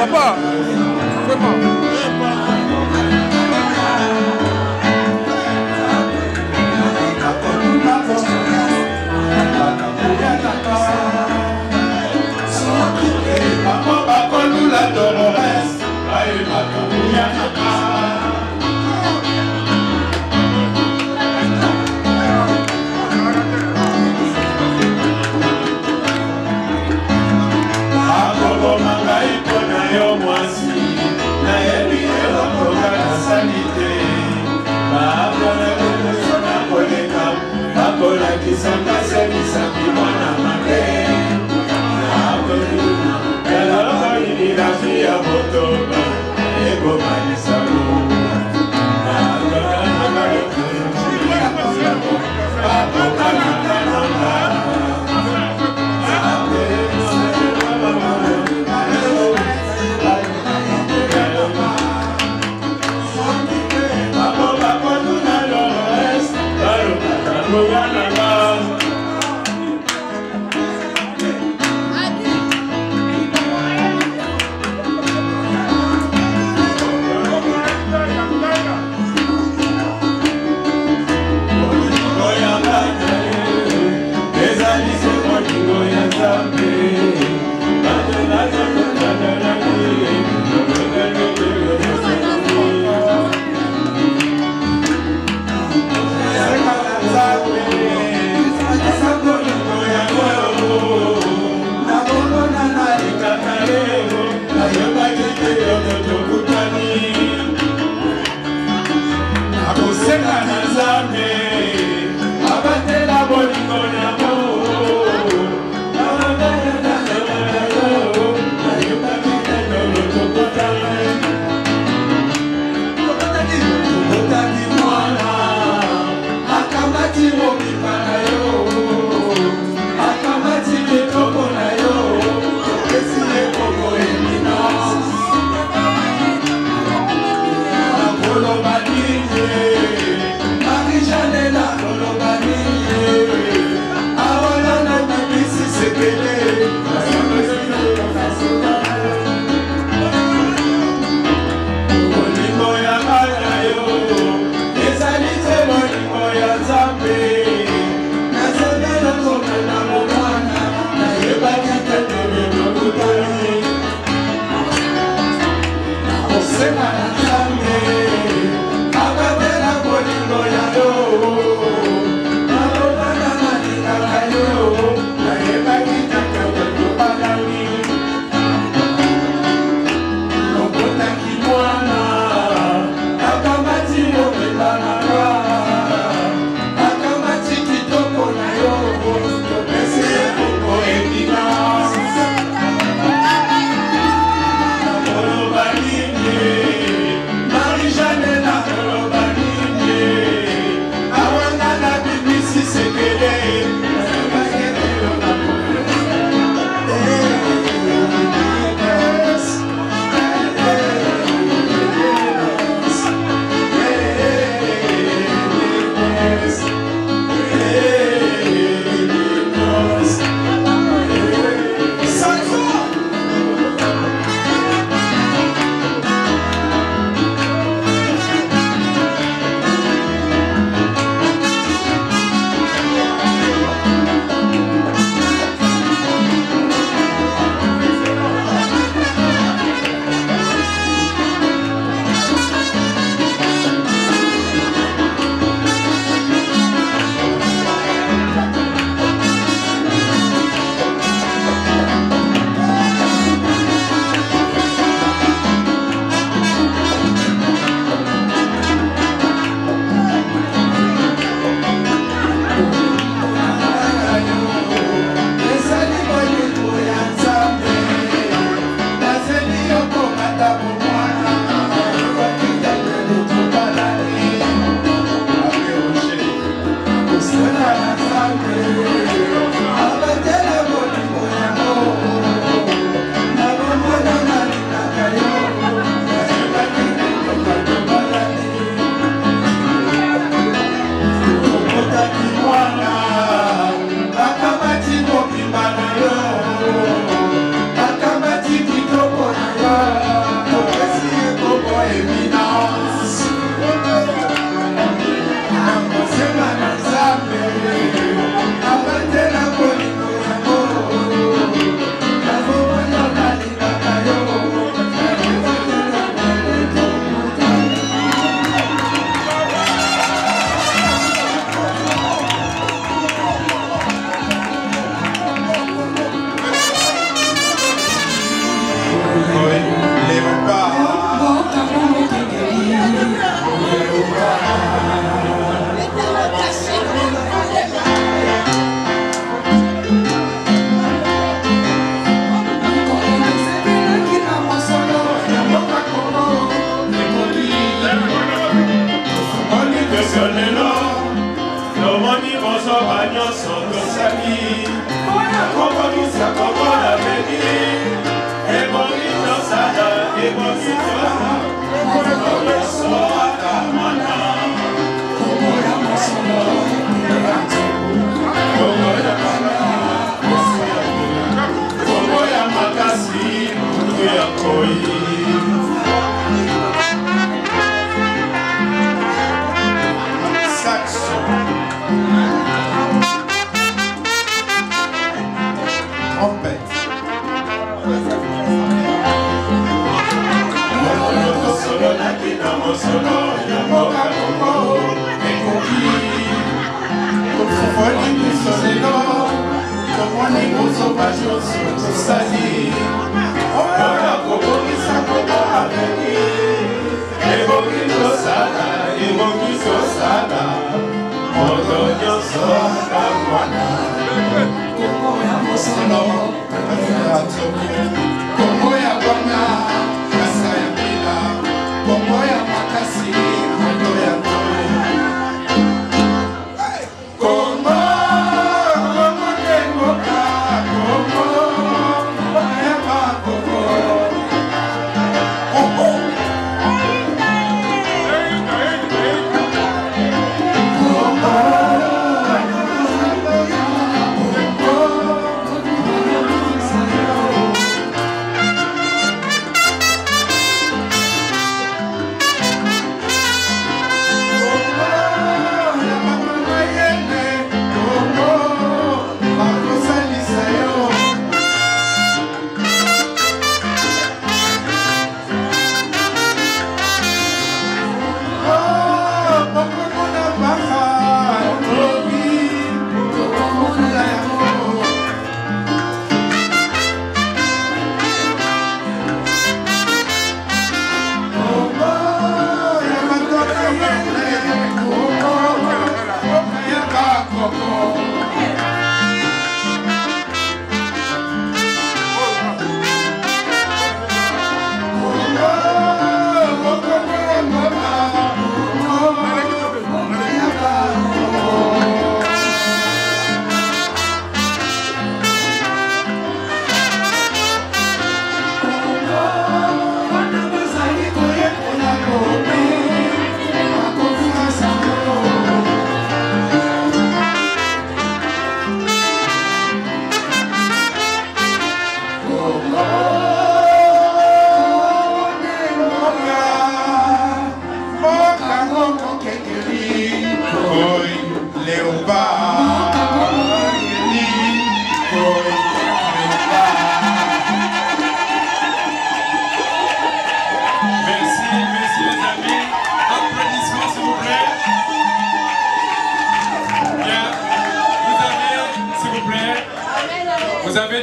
Papa, Akamati mo kipana yo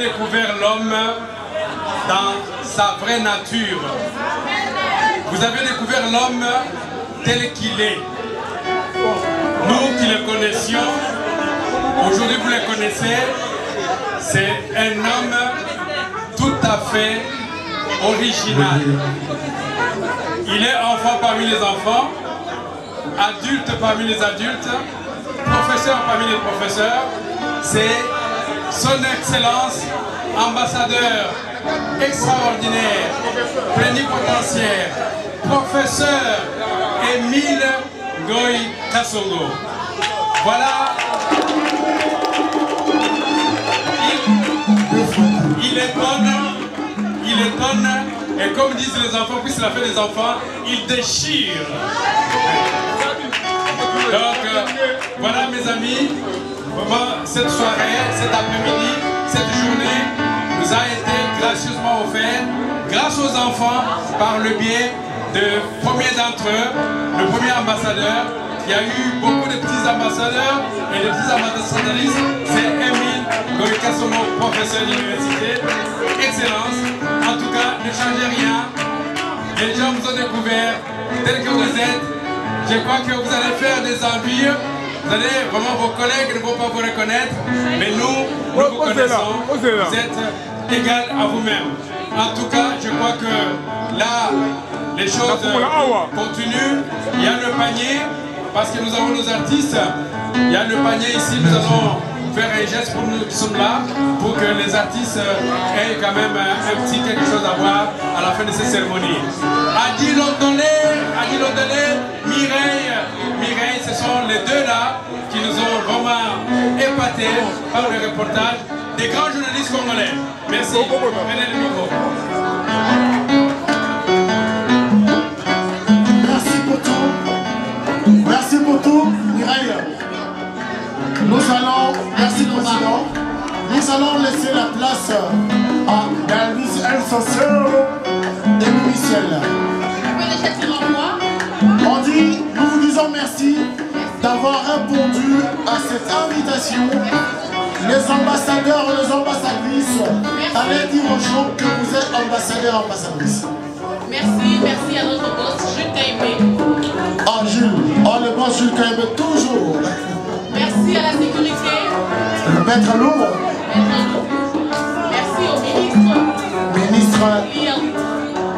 découvert l'homme dans sa vraie nature. Vous avez découvert l'homme tel qu'il est. Nous qui le connaissions, aujourd'hui vous le connaissez, c'est un homme tout à fait original. Il est enfant parmi les enfants, adulte parmi les adultes, professeur parmi les professeurs. C'est son excellence, ambassadeur extraordinaire, plénipotentiaire, professeur Émile Ngoï Kasongo. Voilà. Il étonne, et comme disent les enfants, puisqu'il a fait des enfants, il déchire. Donc, voilà mes amis, cette soirée, cet après-midi, cette journée nous a été gracieusement offerte grâce aux enfants par le biais de premier d'entre eux, le premier ambassadeur. Il y a eu beaucoup de petits ambassadeurs et de petits ambassadrices. C'est Émile Ngoï Kasongo, professeur d'université. Excellence. En tout cas, ne changez rien. Les gens vous ont découvert tel que vous êtes. Je crois que vous allez faire des envies. Vous allez vraiment, vos collègues ne vont pas vous reconnaître. Mais nous vous connaissons. Vous êtes égal à vous-même. En tout cas, je crois que là, les choses continuent. Il y a le panier. Parce que nous avons nos artistes, il y a le panier ici, nous allons faire un geste pour nous qui sommes là, pour que les artistes aient quand même un petit quelque chose à voir à la fin de cette cérémonie. Adi Londolé, Mireille, ce sont les deux là qui nous ont vraiment épatés par le reportage des grands journalistes congolais. Merci. Prenez le micro. Merci pour tout, Mireille. Nous allons, merci président, nous allons laisser la place à Elvis El Socio et Michel. On dit, nous vous disons merci d'avoir répondu à cette invitation. Les ambassadeurs et les ambassadrices, allez dire aux gens que vous êtes ambassadeurs et ambassadrices. Merci à notre boss, Jules Kaïmé. Ah, Jules, le boss Jules Kaïmé, toujours. Merci à la sécurité. Le maître lourd. Merci au ministre.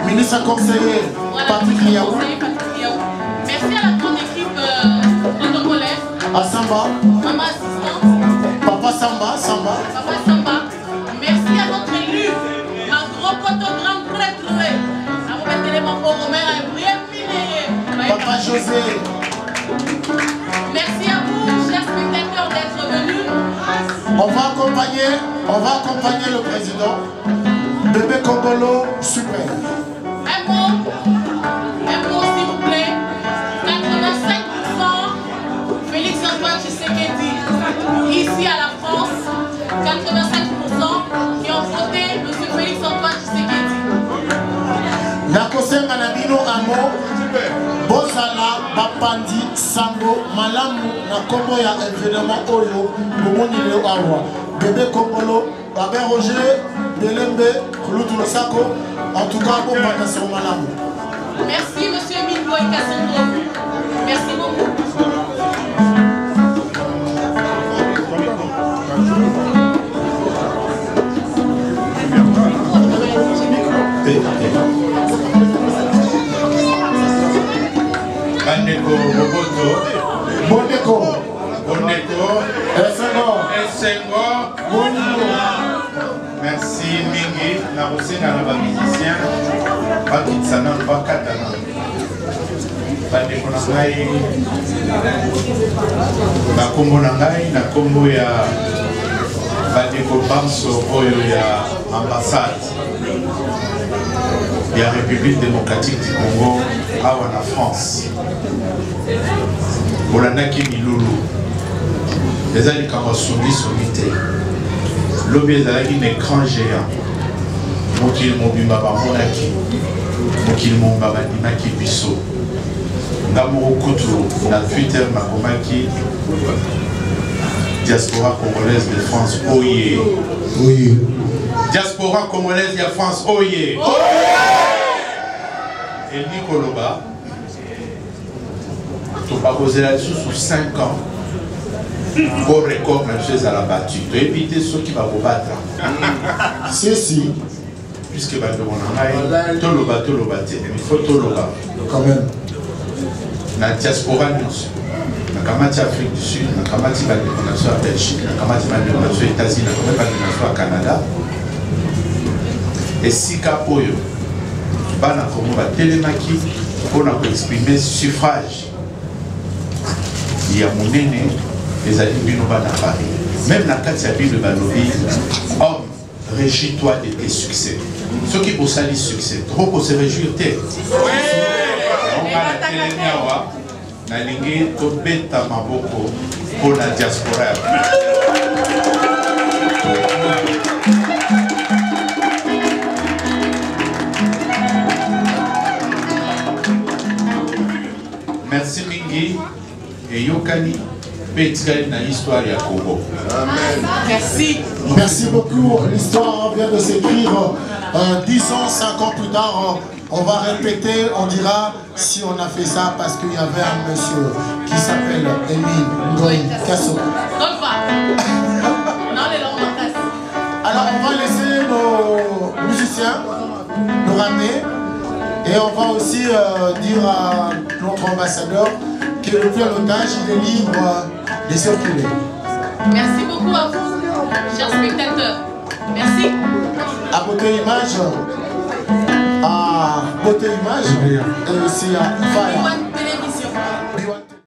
Ministre conseiller, voilà, Patrick Liaou. Merci à la grande équipe protocolaire. À Samba. Maman assistante. Papa Samba. Papa Samba. Merci à notre élu, un gros poteau grand prêtre. Papa José. Merci à vous, chers spectateurs, d'être venus. On va accompagner le président. Bébé Kongolo, super. Un mot s'il vous plaît. 85% Félix Antoine Tshisekedi. Ici à la France, 85% qui ont voté M. Félix Antoine Tshisekedi. Nakosenga na bino amo bozala bapandi sango malamu na kombo ya événement oyo bomoni leo awa Bébé Kongolo, Babé Roger, Delembe, Khouloutou Losako, en tout cas bon patation malamu. Merci monsieur Émile Ngoï Kasongo. Merci beaucoup. Bandeko Boboto, Bondeko, Esengo, merci mingi na kosenga na ba musicien bakitsana bakatana bandeko na ngai na kombo na ngai na kombo ya bandeko Bamso oyo ya ambassade ya République démocratique du Congo awa na France bolandaki milulu ezali kama songi te lobi ezalaki na écran géant mokili mobimba bamonaki mokili mobimba bandimaki biso nga moko kutu na Twitter nakomaki diaspora congolaise de France oye Diaspora congolaise, il y a France, oye. Et Nicoloba, tu vas poser là-dessus sous 5 ans. Pour record, même chose à la battue. Tu peux éviter ceux qui vont vous battre. Si. Puisque va demander, Toloba, il faut Toloba. Quand même. La diaspora, la Kamati Afrique du Sud, la Kamati Nation à Belgique, la Kamati Nation aux États-Unis, la Kamati Nation à Canada. Et si Kapoyo, Bana Komo va télémaki pour exprimer suffrage. Il y a mon aîné, les Alibino Bana Paris. Même la Katia Bible Balobi, homme, régis-toi de tes succès. Ceux qui ont sali succès, trop pour se réjouir, t'es. On va la télémiawa, na lingi tobeta maboko pour la diaspora. Merci Mingi et Yokani. L'histoire à Congo. Merci. Merci beaucoup. L'histoire vient de s'écrire 10 ans, 5 ans plus tard. On va répéter, on dira si on a fait ça parce qu'il y avait un monsieur qui s'appelle Émile Ngoï Kasso. Alors on va laisser nos musiciens nous ramener et on va aussi dire à notre ambassadeur que le pilotage il est libre de circuler. Merci beaucoup à vous, chers spectateurs. Merci. À Beauté Image, et aussi à Fire.